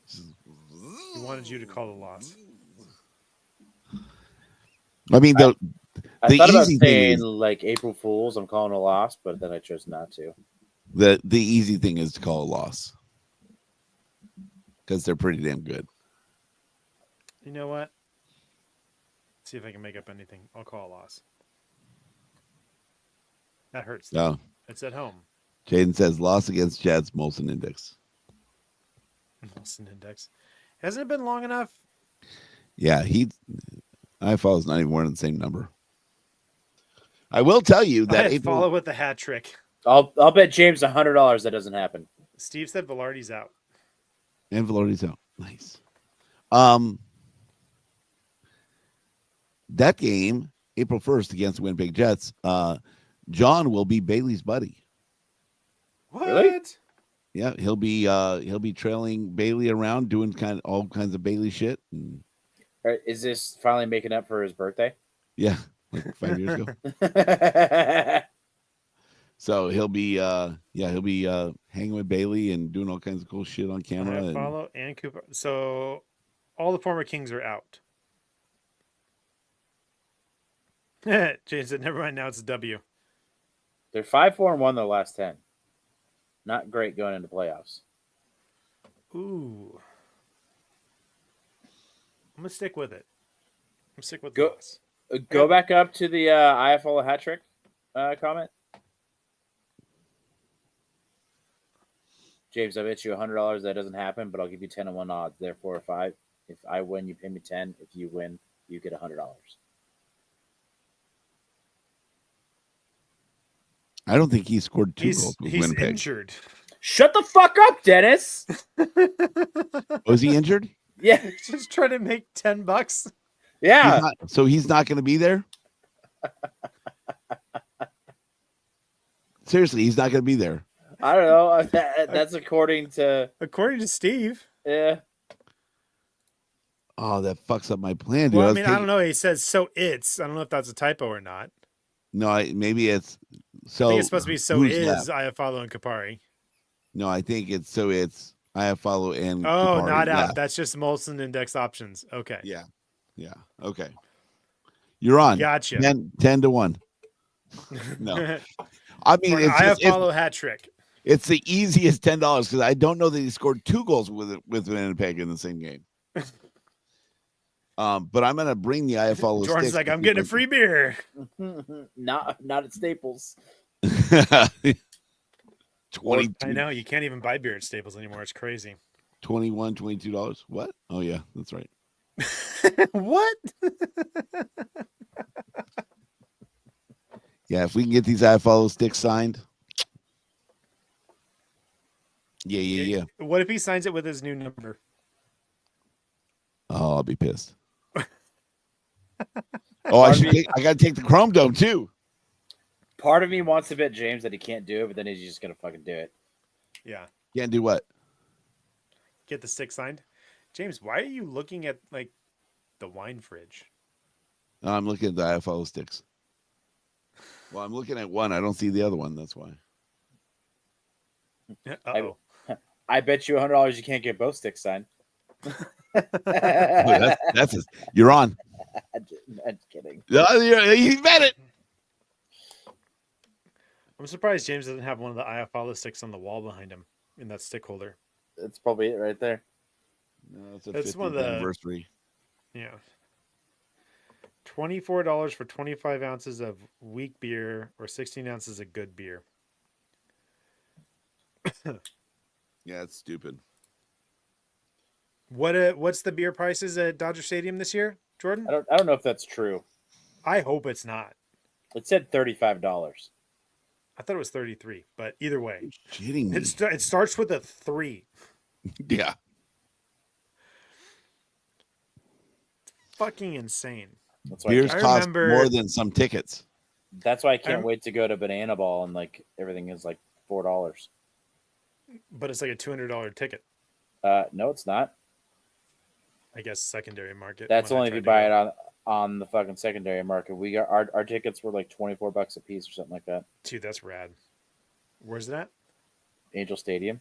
He wanted you to call the loss. I mean, I The thought about easy thing saying is- like April Fools. I'm calling a loss, but then I chose not to. the easy thing is to call a loss because they're pretty damn good. You know what? See if I can make up anything. I'll call a loss. That hurts. though. Oh, It's at home. Jaden says loss against Chad's Molson Index. Molson Index. Hasn't it been long enough? Yeah, I follow is not even wearing the same number. I will tell you that I April. follow with the hat trick. I'll bet James $100 that doesn't happen. Steve said Velarde's out. And Velarde's out. Nice. That game, April 1st against the Winnipeg Jets, John will be Bailey's buddy. What? Really? Yeah, he'll be trailing Bailey around, doing all kinds of Bailey shit. And, All right, is this finally making up for his birthday? yeah, like 5 years ago. That's So he'll be hanging with Bailey and doing all kinds of cool shit on camera. I And, follow and Cooper. So all the former Kings are out. James said, never mind. Now it's a W. They're 5-4-1 their last 10. Not great going into playoffs. Ooh. I'm going to stick with it. I'm stick with Go- this. Go back up to the IFL hat trick comment. James, I bet you $100 that doesn't happen, but I'll give you 10-1 odds. Therefore, if I win, you pay me 10. If you win, you get $100. I don't think he scored two He's goals with Winnipeg. injured. Shut the fuck up, Dennis. Was he injured? Yeah, Just trying to make $10. yeah. He's not going to be there. Seriously, he's not going to be there. I don't know. That's according to According to Steve. yeah. Oh, that fucks up my plan, dude. Well, I was mean, I taking- don't know. He says so it's. I don't know if that's a typo or not. No, maybe it's so. I think it's supposed to be so who's is left? Iafallo and Kapari. No, I think it's so. It's Iafallo and Oh, Kupari not out. left. That's just Molson Index options. Okay. Yeah. Okay. You're on. Gotcha. 10-1. No. I mean, For an it's Iafallo hat trick. it's the easiest $10 because I don't know that he scored two goals with Winnipeg in the same game. But I'm gonna bring the IFL. Jordan's like, I'm getting a free beer. not at Staples. 20, I know. You can't even buy beer at Staples anymore. It's crazy. $21, $22. What? Oh yeah, that's right. What? Yeah, if we can get these IFL sticks signed. Yeah. What if he signs it with his new number? Oh, I'll be pissed. Oh, I gotta take the Chrome Dome too. Part of me wants to bet James that he can't do it, but then he's just gonna fucking do it. Yeah. Can't do what? Get the stick signed. James, why are you looking at like the wine fridge? I'm looking at the IFL sticks. Well, I'm looking at one. I don't see the other one. That's why. Uh-oh. I bet you $100 you can't get both sticks signed. You're on. I'm kidding. You bet it. I'm surprised James doesn't have one of the Iafallo sticks on the wall behind him in that stick holder. That's probably it right there. No, it's a That's 50th one of the- anniversary. Yeah. $24 for 25 ounces of weak beer or 16 ounces of good beer. Yeah, it's stupid. What's the beer prices at Dodger Stadium this year, Jordan? I don't know if that's true. I hope it's not. It said $35. I thought it was 33, but either way, Kidding me? it starts with a 3. Yeah. Fucking insane. That's why Beers I cost remember- more than some tickets. I can't wait to go to Banana Ball and like everything is like $4. But it's like a $200 ticket. No, it's not. I guess secondary market. That's when I only if you tried to buy go. it on the fucking secondary market. We got our tickets were like $24 a piece or something like that. Dude, that's rad. Where's that? Angel Stadium.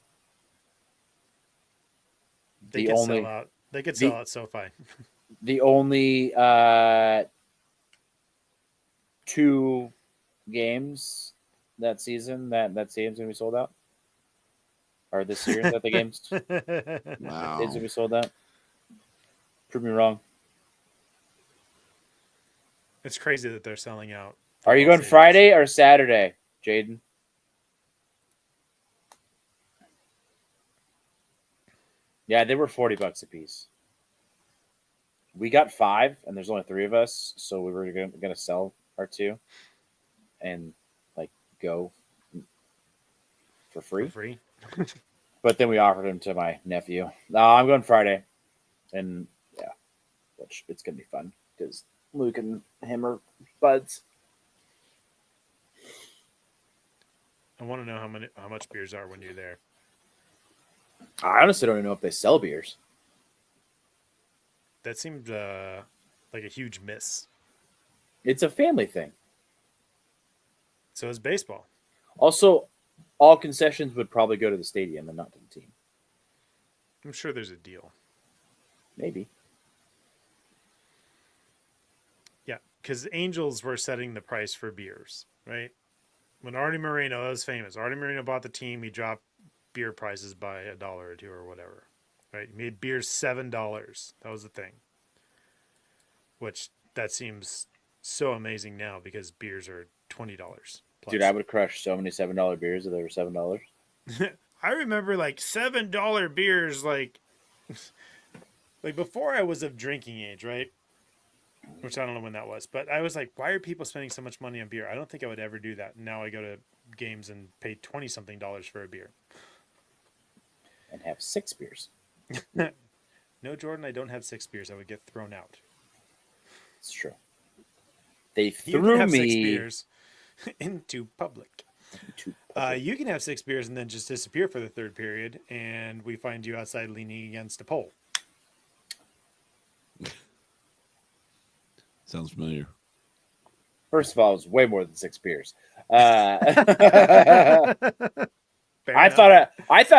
They The could only sell out. They could the- sell out SoFi. the only 2 games that season that stadium's gonna be sold out. Or this year that the games Wow. is gonna be sold out. Prove me wrong. It's crazy that they're selling out. Are you football going stadiums. Friday or Saturday, Jaden? Yeah, they were $40 a piece. We got 5, and there's only 3 of us, so we were gonna sell our 2, and like go for for free. free? But then we offered them to my nephew. No, I'm going Friday, and yeah, which it's gonna be fun because Luke and him are buds. I want to know how much beers are when you're there. I honestly don't even know if they sell beers. That seemed like a huge miss. It's a family thing. So is baseball. Also, all concessions would probably go to the stadium and not to the team. I'm sure there's a deal. Maybe. Yeah, because Angels were setting the price for beers, right? When Artie Moreno, that was famous. Artie Moreno bought the team. He dropped beer prices by $1 or $2 or whatever, right? He made beers $7. That was the thing. Which that seems so amazing now because beers are $20 plus. Dude, I would crush so many $7 beers if they were $7. I remember like $7 beers, like before I was of drinking age, right? Which I don't know when that was, but I was like, why are people spending so much money on beer? I don't think I would ever do that. Now I go to games and pay $20-something for a beer. And have 6 beers. No, Jordan, I don't have 6 beers. I would get thrown out. It's true. They You can threw have 6 me beers into public. to You can have 6 beers and then just disappear for the third period, and we find you outside leaning against a pole. Sounds familiar. First of all, it was way more than 6 beers. Fair I enough. thought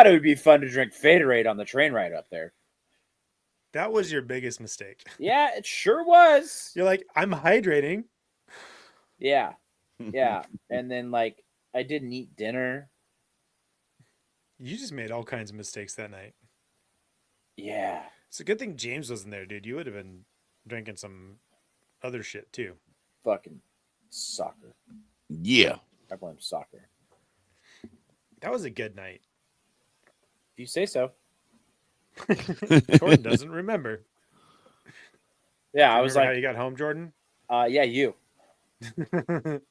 it would be fun to drink Faderade on the train ride up there. That was your biggest mistake. Yeah, it sure was. You're like, I'm hydrating. Yeah, yeah. And then like I didn't eat dinner. You just made all kinds of mistakes that night. Yeah, It's a good thing James wasn't there, dude. You would have been drinking some other shit too. fucking soccer. Yeah. I blame soccer. That was a good night. If you say so. Jordan doesn't remember. Yeah, I Remember was how like, you got home, Jordan? yeah, you. Do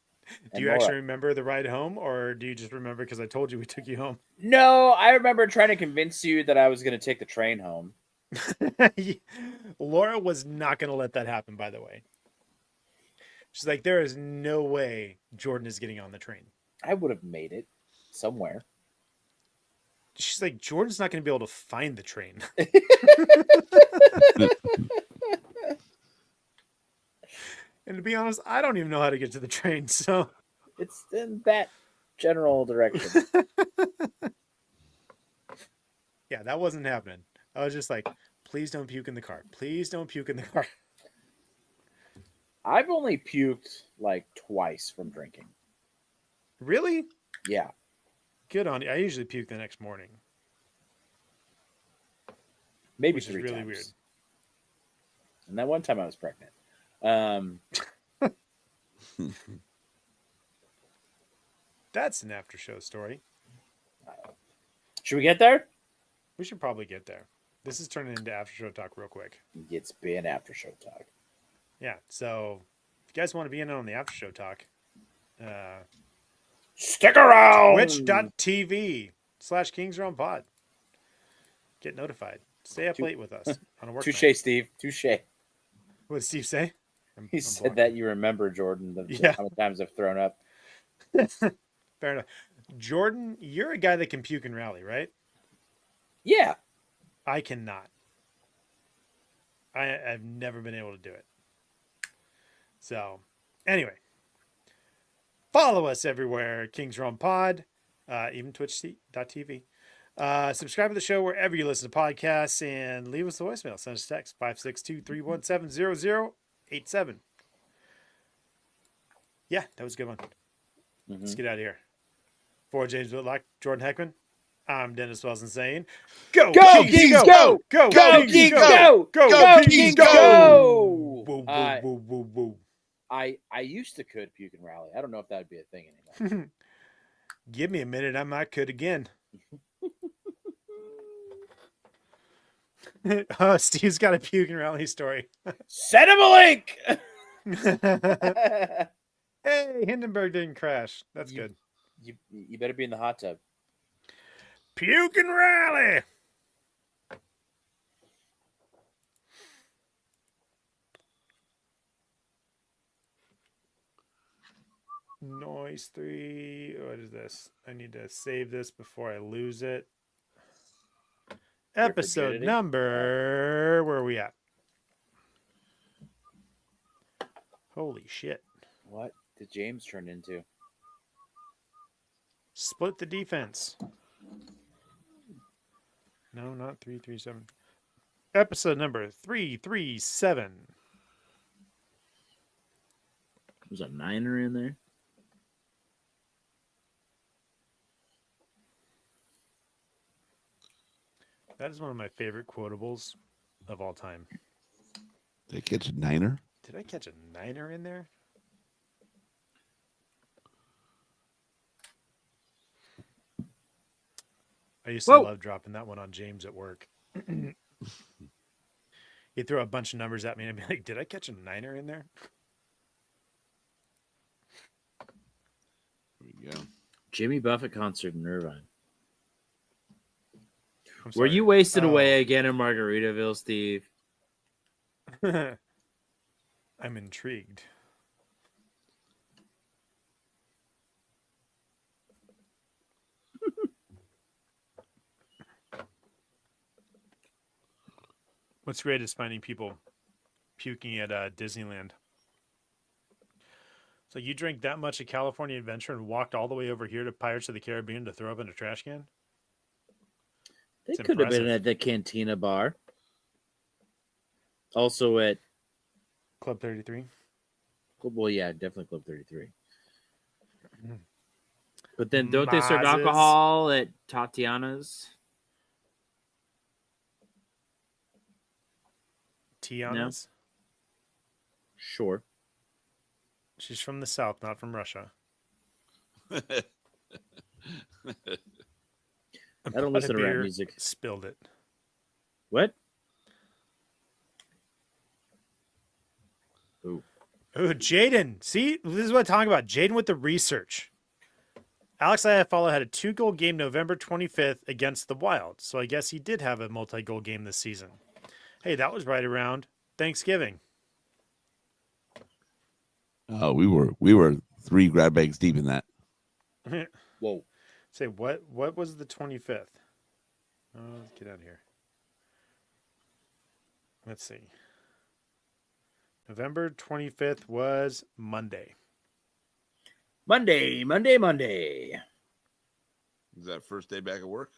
And you Laura. actually remember the ride home, or do you just remember because I told you we took you home? No, I remember trying to convince you that I was going to take the train home. Laura was not going to let that happen, by the way. She's like, there is no way Jordan is getting on the train. I would have made it somewhere. She's like, Jordan's not going to be able to find the train. And to be honest, I don't even know how to get to the train. So It's in that general direction. yeah, that wasn't happening. I was just like, please don't puke in the car. Please don't puke in the car. I've only puked like twice from drinking. Really? Yeah. Good on you. I usually puke the next morning. Maybe Which is 3 really times. weird. And that one time I was pregnant. That's an after show story. Should we get there? We should probably get there. This is turning into after show talk real quick. It's been after show talk. Yeah. So if you guys want to be in on the after show talk, Stick around. twitch.tv/Kings Realm Pod. Get notified. Stay up late with us on a work Touche, night. Steve. Touche. What did Steve say? He said that you remember, Jordan, Yeah. how many times I've thrown up. Fair enough. Jordan, you're a guy that can puke and rally, right? Yeah. I cannot. I've never been able to do it. So, anyway, follow us everywhere, Kings Realm Pod, even twitch.tv. Subscribe to the show wherever you listen to podcasts and leave us a voicemail. Send us a text 562-317-0087. Yeah, that was a good one. Let's get out of here. For James Whitlock, Jordan Heckman, I'm Dennis Wilson saying, go Kings, go! Go Kings, go! Go Kings, go! Woo, woo, woo, woo, woo. I used to could puke and rally. I don't know if that would be a thing anymore. Give me a minute, I might could again. Oh, Steve's got a puke and rally story. Send him a link. Hey, Hindenburg didn't crash. That's good. You better be in the hot tub. Puke and rally. Noise 3. What is this? I need to save this before I lose it. Episode frigidity. number. Where are we at? Holy shit. What did James turn into? Split the defense. No, not 337. Episode number 337. There's a niner in there. That is one of my favorite quotables of all time. They catch a niner. Did I catch a niner in there? I used to Whoa. love dropping that one on James at work. He'd throw a bunch of numbers at me and I'd be like, did I catch a niner in there? There we go. Jimmy Buffett concert in Irvine. I'm Were sorry. you wasted Oh. away again in Margaritaville, Steve? I'm intrigued. What's great is finding people puking at Disneyland. So you drank that much of California Adventure and walked all the way over here to Pirates of the Caribbean to throw up in a trash can? They It's could have been impressive. at the Cantina Bar. Also at, Club 33. well, yeah, definitely Club 33. Mm. But then don't they serve Maz's. alcohol at Tatiana's? Tiana's. Sure. She's from the South, not from Russia. I don't listen to rap Beer music. Spilled it. What? Ooh. Oh, Jaden. See, this is what I'm talking about. Jaden with the research. Alex Iafallo had a 2-goal game November 25th against the Wild. So I guess he did have a multi-goal game this season. Hey, that was right around Thanksgiving. Oh, we were 3 grab bags deep in that. Whoa. Say, what was the 25th? Oh, let's get out of here. Let's see. November 25th was Monday. Monday. Is that first day back at work?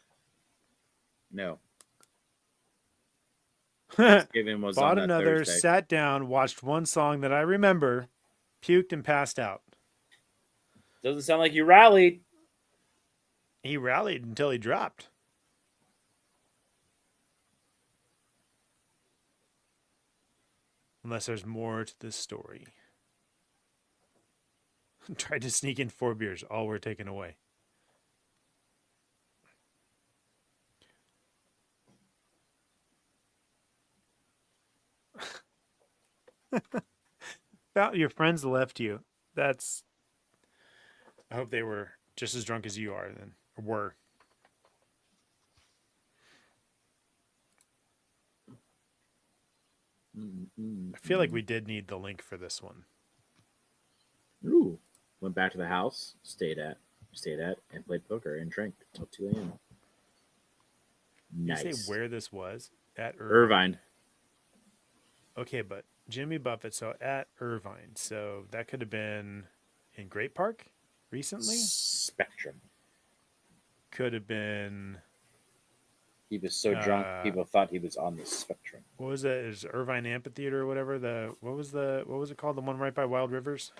No. Bought Thanksgiving was on that another, Thursday. sat down, watched one song that I remember, puked and passed out. Doesn't sound like you rallied. He rallied until he dropped. Unless there's more to this story. Tried to sneak in 4 beers. All were taken away. Your friends left you. That's. I hope they were just as drunk as you are then. Or were. I feel like we did need the link for this one. Ooh. Went back to the house, stayed at, and played poker and drank until 2 a.m. Nice. You say where this was? At Irvine. Okay, but Jimmy Buffett, so at Irvine. So that could have been in Great Park recently. Spectrum. Could have been, He was so drunk, people thought he was on the spectrum. what was that? Is Irvine Amphitheater or whatever? What was it called? The one right by Wild Rivers?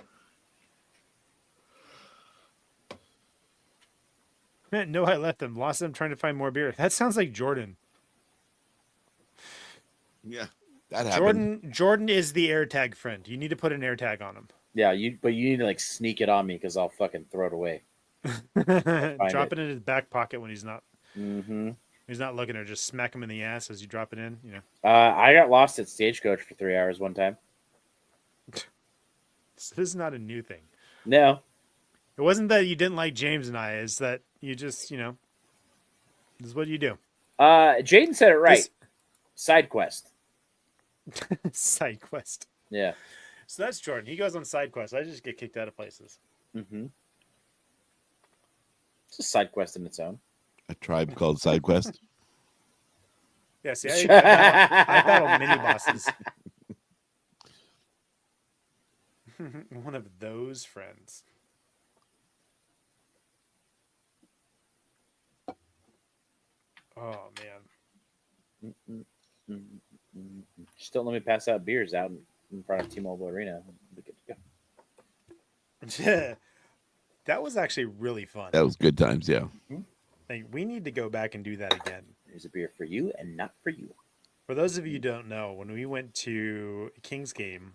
Man, no, I left them. Lost them trying to find more beer. That sounds like Jordan. Yeah, that happened. Jordan is the AirTag friend. You need to put an AirTag on him. Yeah, but you need to like sneak it on me because I'll fucking throw it away. Drop it in his back pocket when he's not Mm-hmm. he's not looking, or just smack him in the ass as you drop it in. You know, I got lost at Stagecoach for 3 hours one time. this is not a new thing. No, It wasn't that you didn't like James and I. It's that you just, this is what you do. Jaden said it right. This- Side quest. Side quest. Yeah. So that's Jordan. He goes on side quest. I just get kicked out of places. Mm-hmm. It's a side quest in its own. A tribe called SideQuest. Yeah, see, I battle mini bosses. One of those friends. Oh man. Just don't let me pass out beers out in front of T-Mobile Arena. We'll be good to go. That was actually really fun. That was good times. Yeah. Like, we need to go back and do that again. Here's a beer for you and not for you. For those of you who don't know, when we went to Kings game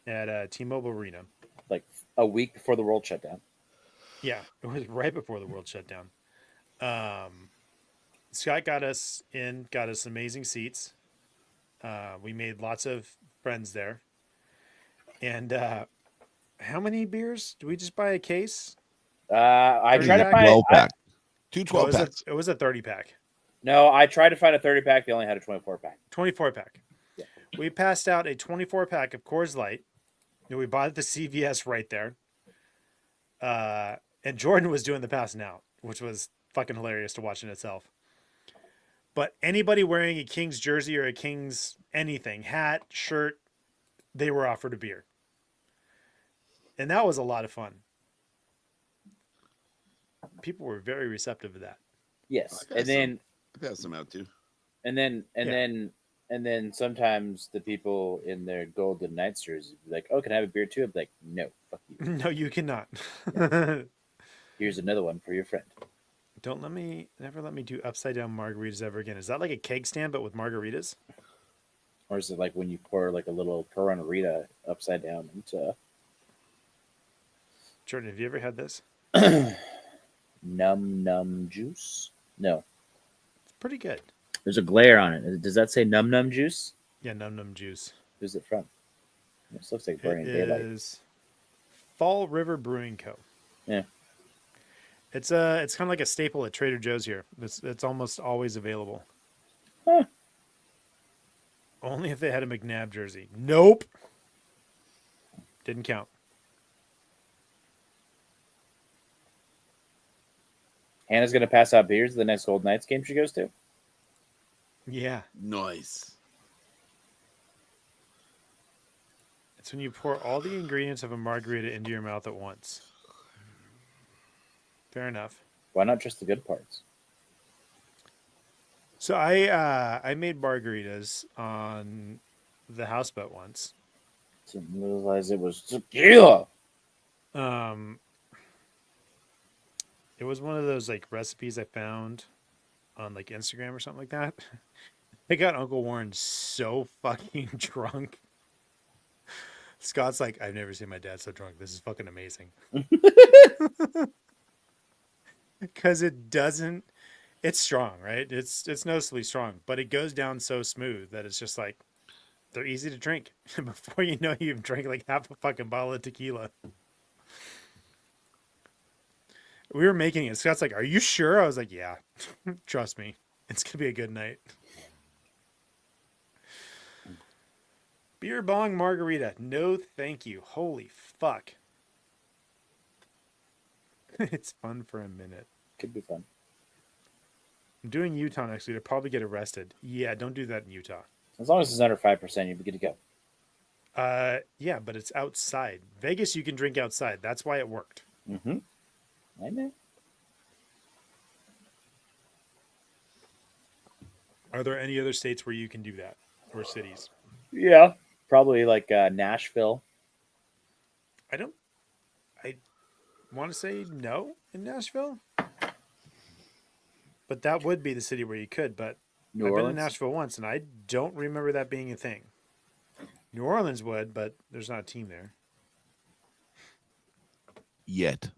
at T-Mobile Arena, Like a week before the world shut down. yeah, it was right before the world shut down. Scott got us amazing seats. We made lots of friends there. And how many beers? Do we just buy a case? I tried to 30-pack? find 12 I, pack. Two 12 it packs. was a 30 pack, No, I tried to find a 30 pack. They only had a 24 pack. 24 pack. Yeah. We passed out a 24 pack of Coors Light that we bought at the CVS right there. And Jordan was doing the passing out, which was fucking hilarious to watch in itself. But anybody wearing a Kings jersey or a Kings anything, hat, shirt, they were offered a beer. And that was a lot of fun. People were very receptive to that. Yes, I got and then I got some out too. and then sometimes the people in their Golden Knights jerseys would be like, "Oh, can I have a beer too?" I'd be like, "No, fuck you. No, you cannot. Here's another one for your friend." Never let me do upside down margaritas ever again. Is that like a keg stand but with margaritas? Or is it like when you pour like a little Corona Rita upside down into Jordan, have you ever had this? num juice? No, It's pretty good. there's a glare on it. Does that say num juice? Yeah, num juice. Who's it from? This looks like It Burning Daylight. is Fall River Brewing Co. Yeah. It's kind of like a staple at Trader Joe's here. It's almost always available. Huh. Only if they had a McNabb jersey. Nope. Didn't count. Hannah's gonna pass out beers at the next Golden Knights game she goes to. Yeah. Nice. It's when you pour all the ingredients of a margarita into your mouth at once. Fair enough. Why not just the good parts? So I made margaritas on the houseboat once. Didn't realize it was tequila. It was one of those like recipes I found on like Instagram or something like that. They got Uncle Warren so fucking drunk. Scott's like, I've never seen my dad so drunk. This is fucking amazing. Because it's strong, right? It's noticeably strong, but it goes down so smooth that it's just like, they're easy to drink. Before you know, you've drank like half a fucking bottle of tequila. We were making it. Scott's like, are you sure? I was like, yeah, trust me. It's going to be a good night. Beer bong margarita. No, thank you. Holy fuck. It's fun for a minute. Could be fun. I'm doing Utah next week. I'll probably get arrested. Yeah, don't do that in Utah. As long as it's under 5%, you'll be good to go. Yeah, but it's outside. Vegas, you can drink outside. That's why it worked. Mm-hmm. I know. Are there any other states where you can do that, or cities? Yeah. Probably like Nashville. I want to say no in Nashville, but that would be the city where you could. But New I've been Orleans. to Nashville once, and I don't remember that being a thing. New Orleans would, but there's not a team there Yet.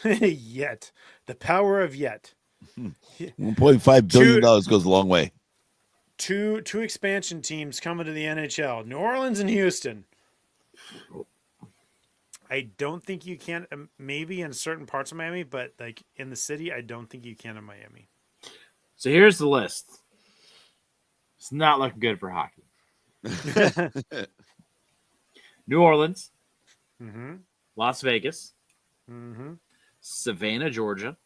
yet. The power of yet. $1.5 billion goes a long way. Two expansion teams coming to the NHL: New Orleans and Houston. I don't think you can. Maybe in certain parts of Miami, but like in the city, I don't think you can in Miami. So here's the list. It's not looking good for hockey. New Orleans, Mm-hmm. Las Vegas, Mm-hmm. Savannah, Georgia,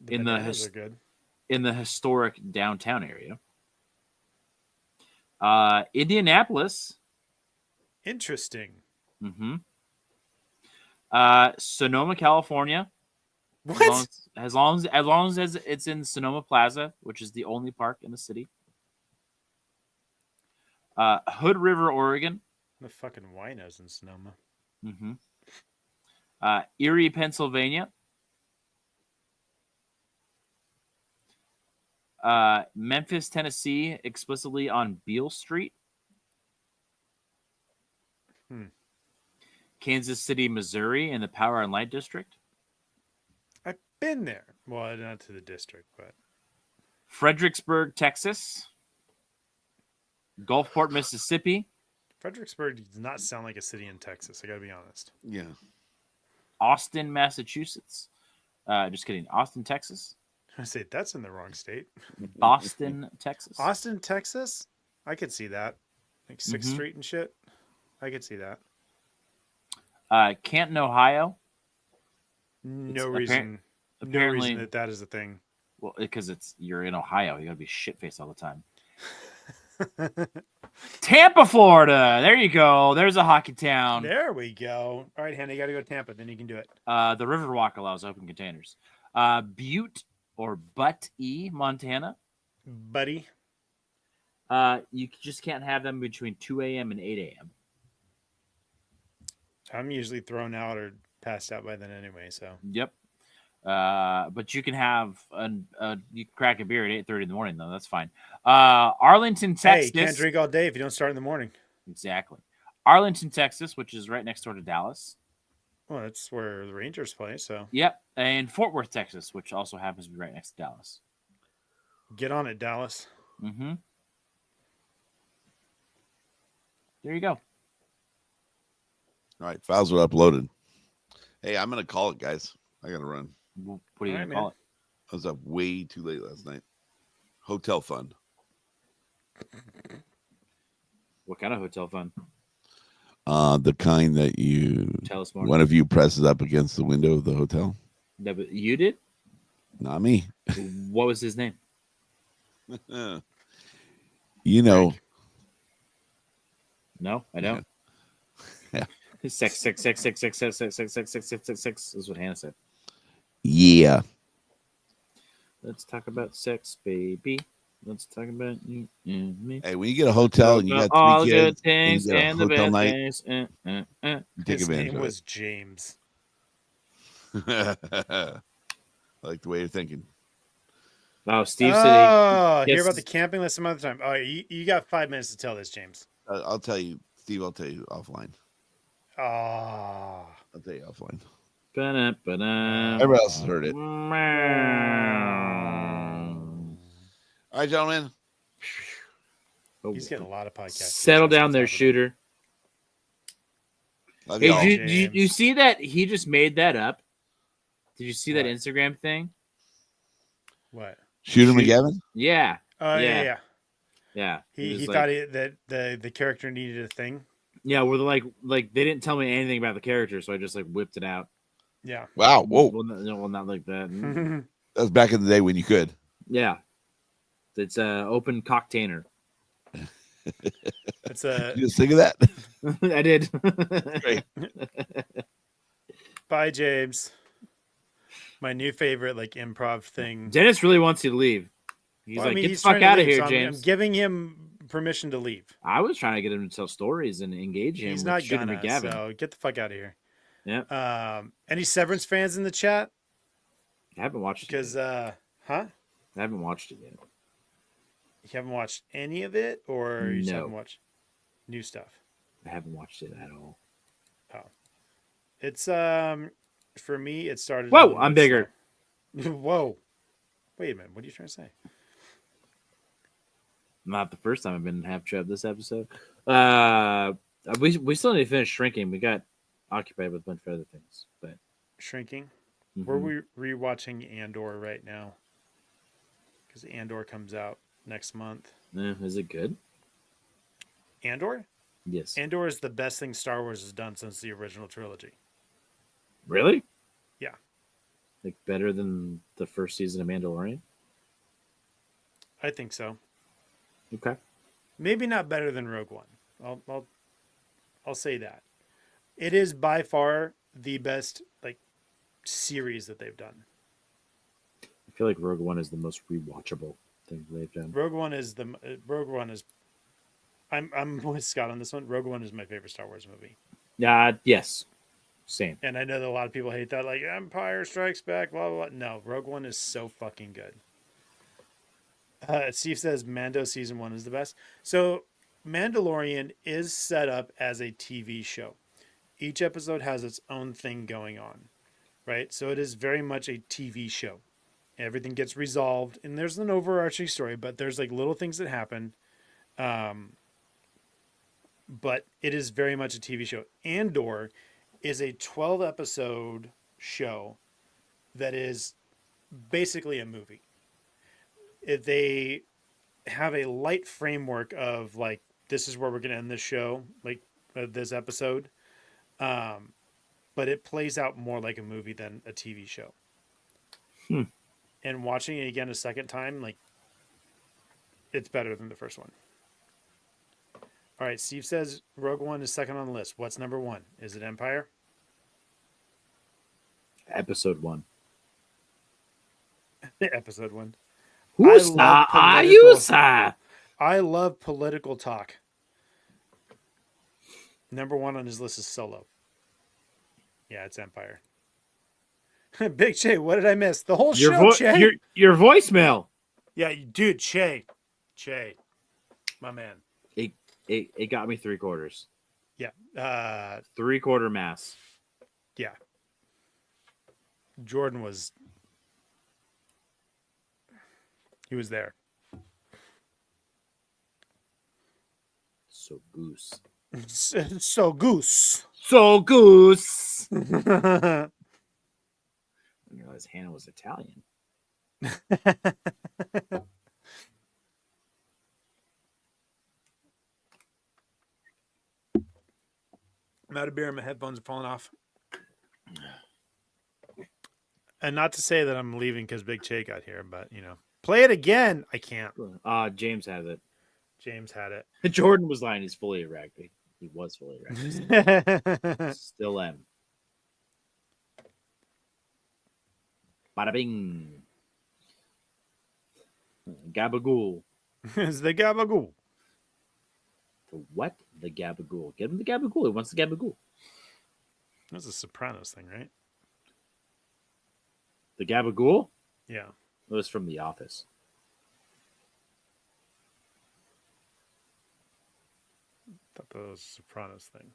In the Bananas his- are good. in the historic downtown area. Indianapolis. Interesting. Mm-hmm. Sonoma, California. What? As long as it's in Sonoma Plaza, which is the only park in the city. Hood River, Oregon. The fucking winos in Sonoma. Mm-hmm. Erie, Pennsylvania. Memphis, Tennessee, explicitly on Beale Street. Kansas City, Missouri, in the Power and Light District. I've been there. Well, not to the district, but Fredericksburg, Texas. Gulfport, Mississippi. Fredericksburg does not sound like a city in Texas. I gotta be honest. Yeah. Austin, Massachusetts. Just kidding. Austin, Texas. I say that's in the wrong state. Boston, Texas. Austin, Texas. I could see that. Like 6th Mhm. Street and shit. I could see that. Canton, Ohio. No It's reason. No apparently- reason that is a thing. Well, because you're in Ohio, you gotta be shit faced all the time. Tampa, Florida. There you go. There's a hockey town. There we go. All right, Henry, you got to go to Tampa. Then you can do it. The Riverwalk allows open containers. Butte or Butte, Montana. Buddy. You just can't have them between 2 a.m. and 8 a.m. I'm usually thrown out or passed out by then anyway. So Yep. But you can have you can crack a beer at 8:30 in the morning though. That's fine. Arlington, hey, Texas. you can't drink all day if you don't start in the morning. Exactly. Arlington, Texas, which is right next door to Dallas. Well, that's where the Rangers play. So Yep. And Fort Worth, Texas, which also happens to be right next to Dallas. get on it, Dallas. Mm-hmm. There you go. All right. Files are uploaded. Hey, I'm going to call it, guys. I got to run. What are you All gonna right, call man. I was up way too late last night. Hotel fund. it? What kind of hotel fund? The kind that you Tell us more. one of you presses up against the window of the hotel. No, but you did. Not me. What was his name? You know. No, I don't. Yeah. Sex is what Hannah said. Yeah. Let's talk about sex, baby. Let's talk about you and me. Hey, when you get a hotel and you got all three the good kids, things and you get a and the hotel bad night, things. you take His advantage name of was James. it. I like the way you're thinking. Oh, Steve said Oh, Yes. hear about the camping list some other time. Oh, you got 5 minutes to tell this, James. I'll tell you, Steve. I'll tell you offline. Oh, I'll tell you offline. Everybody Everybody else has heard it. All right, gentlemen. he's getting a lot of podcasts. Settle down there, What's up with shooter. Love Hey, y'all. did you James. see that he just made that up? Did you see that What? Instagram thing? him? What? Shooter Shoot. McGavin. Yeah, Oh, Yeah. yeah, yeah. yeah. He was thought that the character needed a thing. yeah, we're like they didn't tell me anything about the character, so I just like whipped it out. Yeah. Wow. Whoa. Well, not like that. Mm-hmm. That was back in the day when you could. Yeah. It's open container. It's a You just think of that? I did. Great. bye, James. My new favorite like improv thing. Dennis really wants you to leave. He's Well, I like, mean, get the he's fuck trying to out of leave, here, so James. I'm giving him permission to leave. I was trying to get him to tell stories and engage him. He's with not Shooter gonna. McGavin. So get the fuck out of here. Yeah. Any Severance fans in the chat? I haven't watched it Because yet. huh? I haven't watched it yet. You haven't watched any of it, or you just No. haven't watched new stuff? I haven't watched it at all. It's for me. It started. a Whoa, little I'm bit bigger. slow. Whoa, wait a minute. What are you trying to say? Not the first time I've been half chub this episode. We still need to finish shrinking. We got occupied with a bunch of other things, but Shrinking. mhm. We're rewatching Andor right now because Andor comes out next month. Is it good? Andor. Yes. Andor is the best thing Star Wars has done since the original trilogy. Really? Yeah. Like better than the first season of Mandalorian? I think so. Okay. Maybe not better than Rogue One. I'll say that. It is by far the best like series that they've done. I feel like Rogue One is the most rewatchable thing they've done. Rogue One is. I'm with Scott on this one. Rogue One is my favorite Star Wars movie, Yes. Same. and I know that a lot of people hate that, like Empire Strikes Back, blah blah blah. No, Rogue One is so fucking good. Steve says Mando season 1 is the best. So Mandalorian is set up as a TV show. Each episode has its own thing going on, right? So it is very much a TV show. Everything gets resolved, and there's an overarching story, but there's like little things that happen. But it is very much a TV show. Andor is a 12 episode show that is basically a movie. They have a light framework of like, this is where we're going to end this show, like this episode. But it plays out more like a movie than a TV show. And watching it again a second time, like, it's better than the first one. All right, Steve says Rogue One is second on the list. What's number 1? Is it Empire? Episode 1. Episode 1. Who's love are political- you, sir? I love political talk. Number 1 on his list is Solo. Yeah, it's Empire. Big Che, what did I miss? The whole show, Che. Your voicemail. Yeah, dude, Che, my man. It got me 3/4. Yeah, 3/4 mass. yeah. Jordan was. He was there. So goose. So Goose. So goose. I didn't realize Hannah was Italian. I'm out of beer and my headphones are falling off. And not to say that I'm leaving because Big Che got here, but play it again. I can't. James has it. James had it. Jordan was lying. He's fully erect. He was fully erect. Still am. Bada bing. Gabagool. It's the gabagool. The what? The gabagool. Get him the gabagool. He wants the gabagool. That's a Sopranos thing, right? The gabagool? Yeah. It was from The Office. Thought that was a Sopranos thing.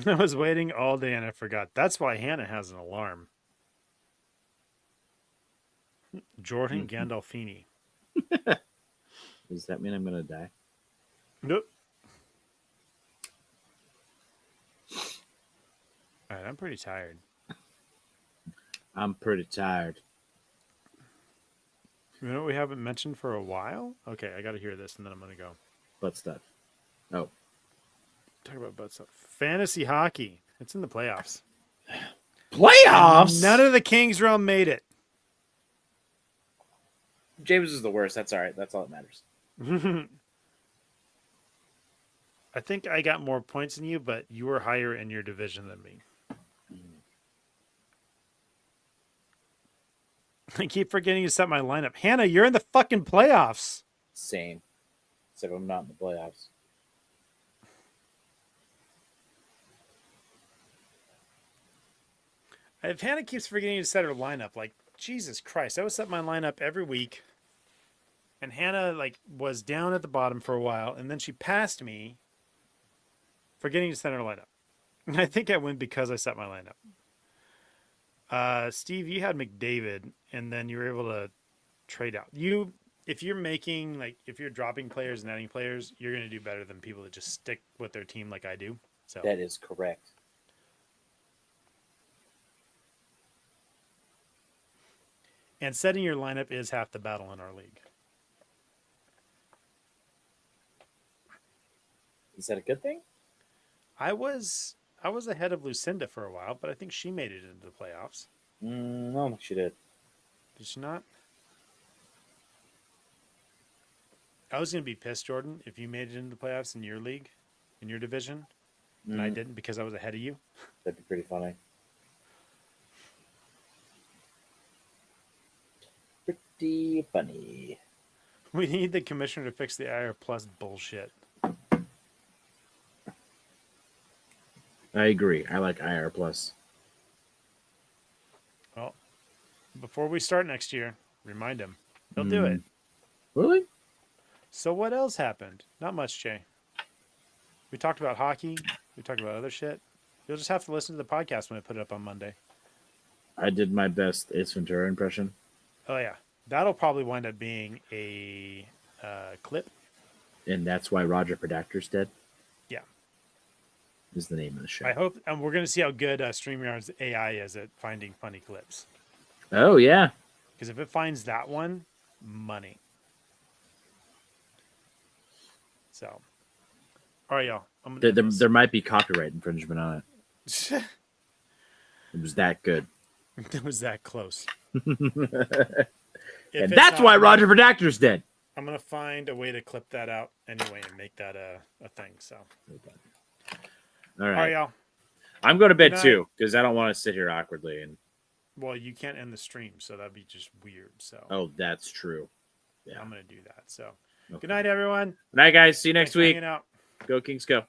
I was waiting all day and I forgot. That's why Hannah has an alarm. Jordan Gandolfini. Does that mean I'm going to die? Nope. All right, I'm pretty tired. I'm pretty tired. You know what we haven't mentioned for a while? Okay, I got to hear this and then I'm going to go. Butt stuff. Oh. Talk about butt stuff. Fantasy hockey. It's in the playoffs. Playoffs. None of the Kings realm made it. James is the worst. That's all right. That's all that matters. I think I got more points than you, but you were higher in your division than me. I keep forgetting to set my lineup. Hannah, you're in the fucking playoffs. Same. Except I'm not in the playoffs. If Hannah keeps forgetting to set her lineup, like, Jesus Christ, I would set my lineup every week. And Hannah, like, was down at the bottom for a while, and then she passed me, forgetting to set her lineup. And I think I win because I set my lineup. Steve, you had McDavid, and then you were able to trade out. If you're making, like, if you're dropping players and adding players, you're going to do better than people that just stick with their team like I do. So That is correct. And setting your lineup is half the battle in our league. Is that a good thing? I was ahead of Lucinda for a while, but I think she made it into the playoffs. I don't think she did. Did she not? I was going to be pissed, Jordan, if you made it into the playoffs in your league, in your division, and I didn't because I was ahead of you. That'd be pretty funny. Pretty funny. We need the commissioner to fix the IR plus bullshit. I agree. I like IR plus. Well, before we start next year, remind him. He'll do it. Really? So what else happened? Not much, Jay. We talked about hockey. We talked about other shit. You'll just have to listen to the podcast when I put it up on Monday. I did my best Ace Ventura impression. Oh, yeah. That'll probably wind up being a clip. And that's why Roger Predactor's dead? Yeah. Is the name of the show. I hope, and we're going to see how good StreamYard's AI is at finding funny clips. Oh, yeah. Because if it finds that one, money. So, all right, y'all. I'm gonna end There might be copyright infringement on it. this. It was that good. It was that close. And that's why Roger Predactor's dead. I'm going to find a way to clip that out anyway and make that a thing. So, All all right, right. y'all. I'm going to bed Good night. too because I don't want to sit here awkwardly. And Well, you can't end the stream, so that'd be just weird. So, oh, that's true. Yeah. I'm going to do that. So, Okay. good night, everyone. Good night, guys. See you next Thanks for week. hanging out. Go Kings, go.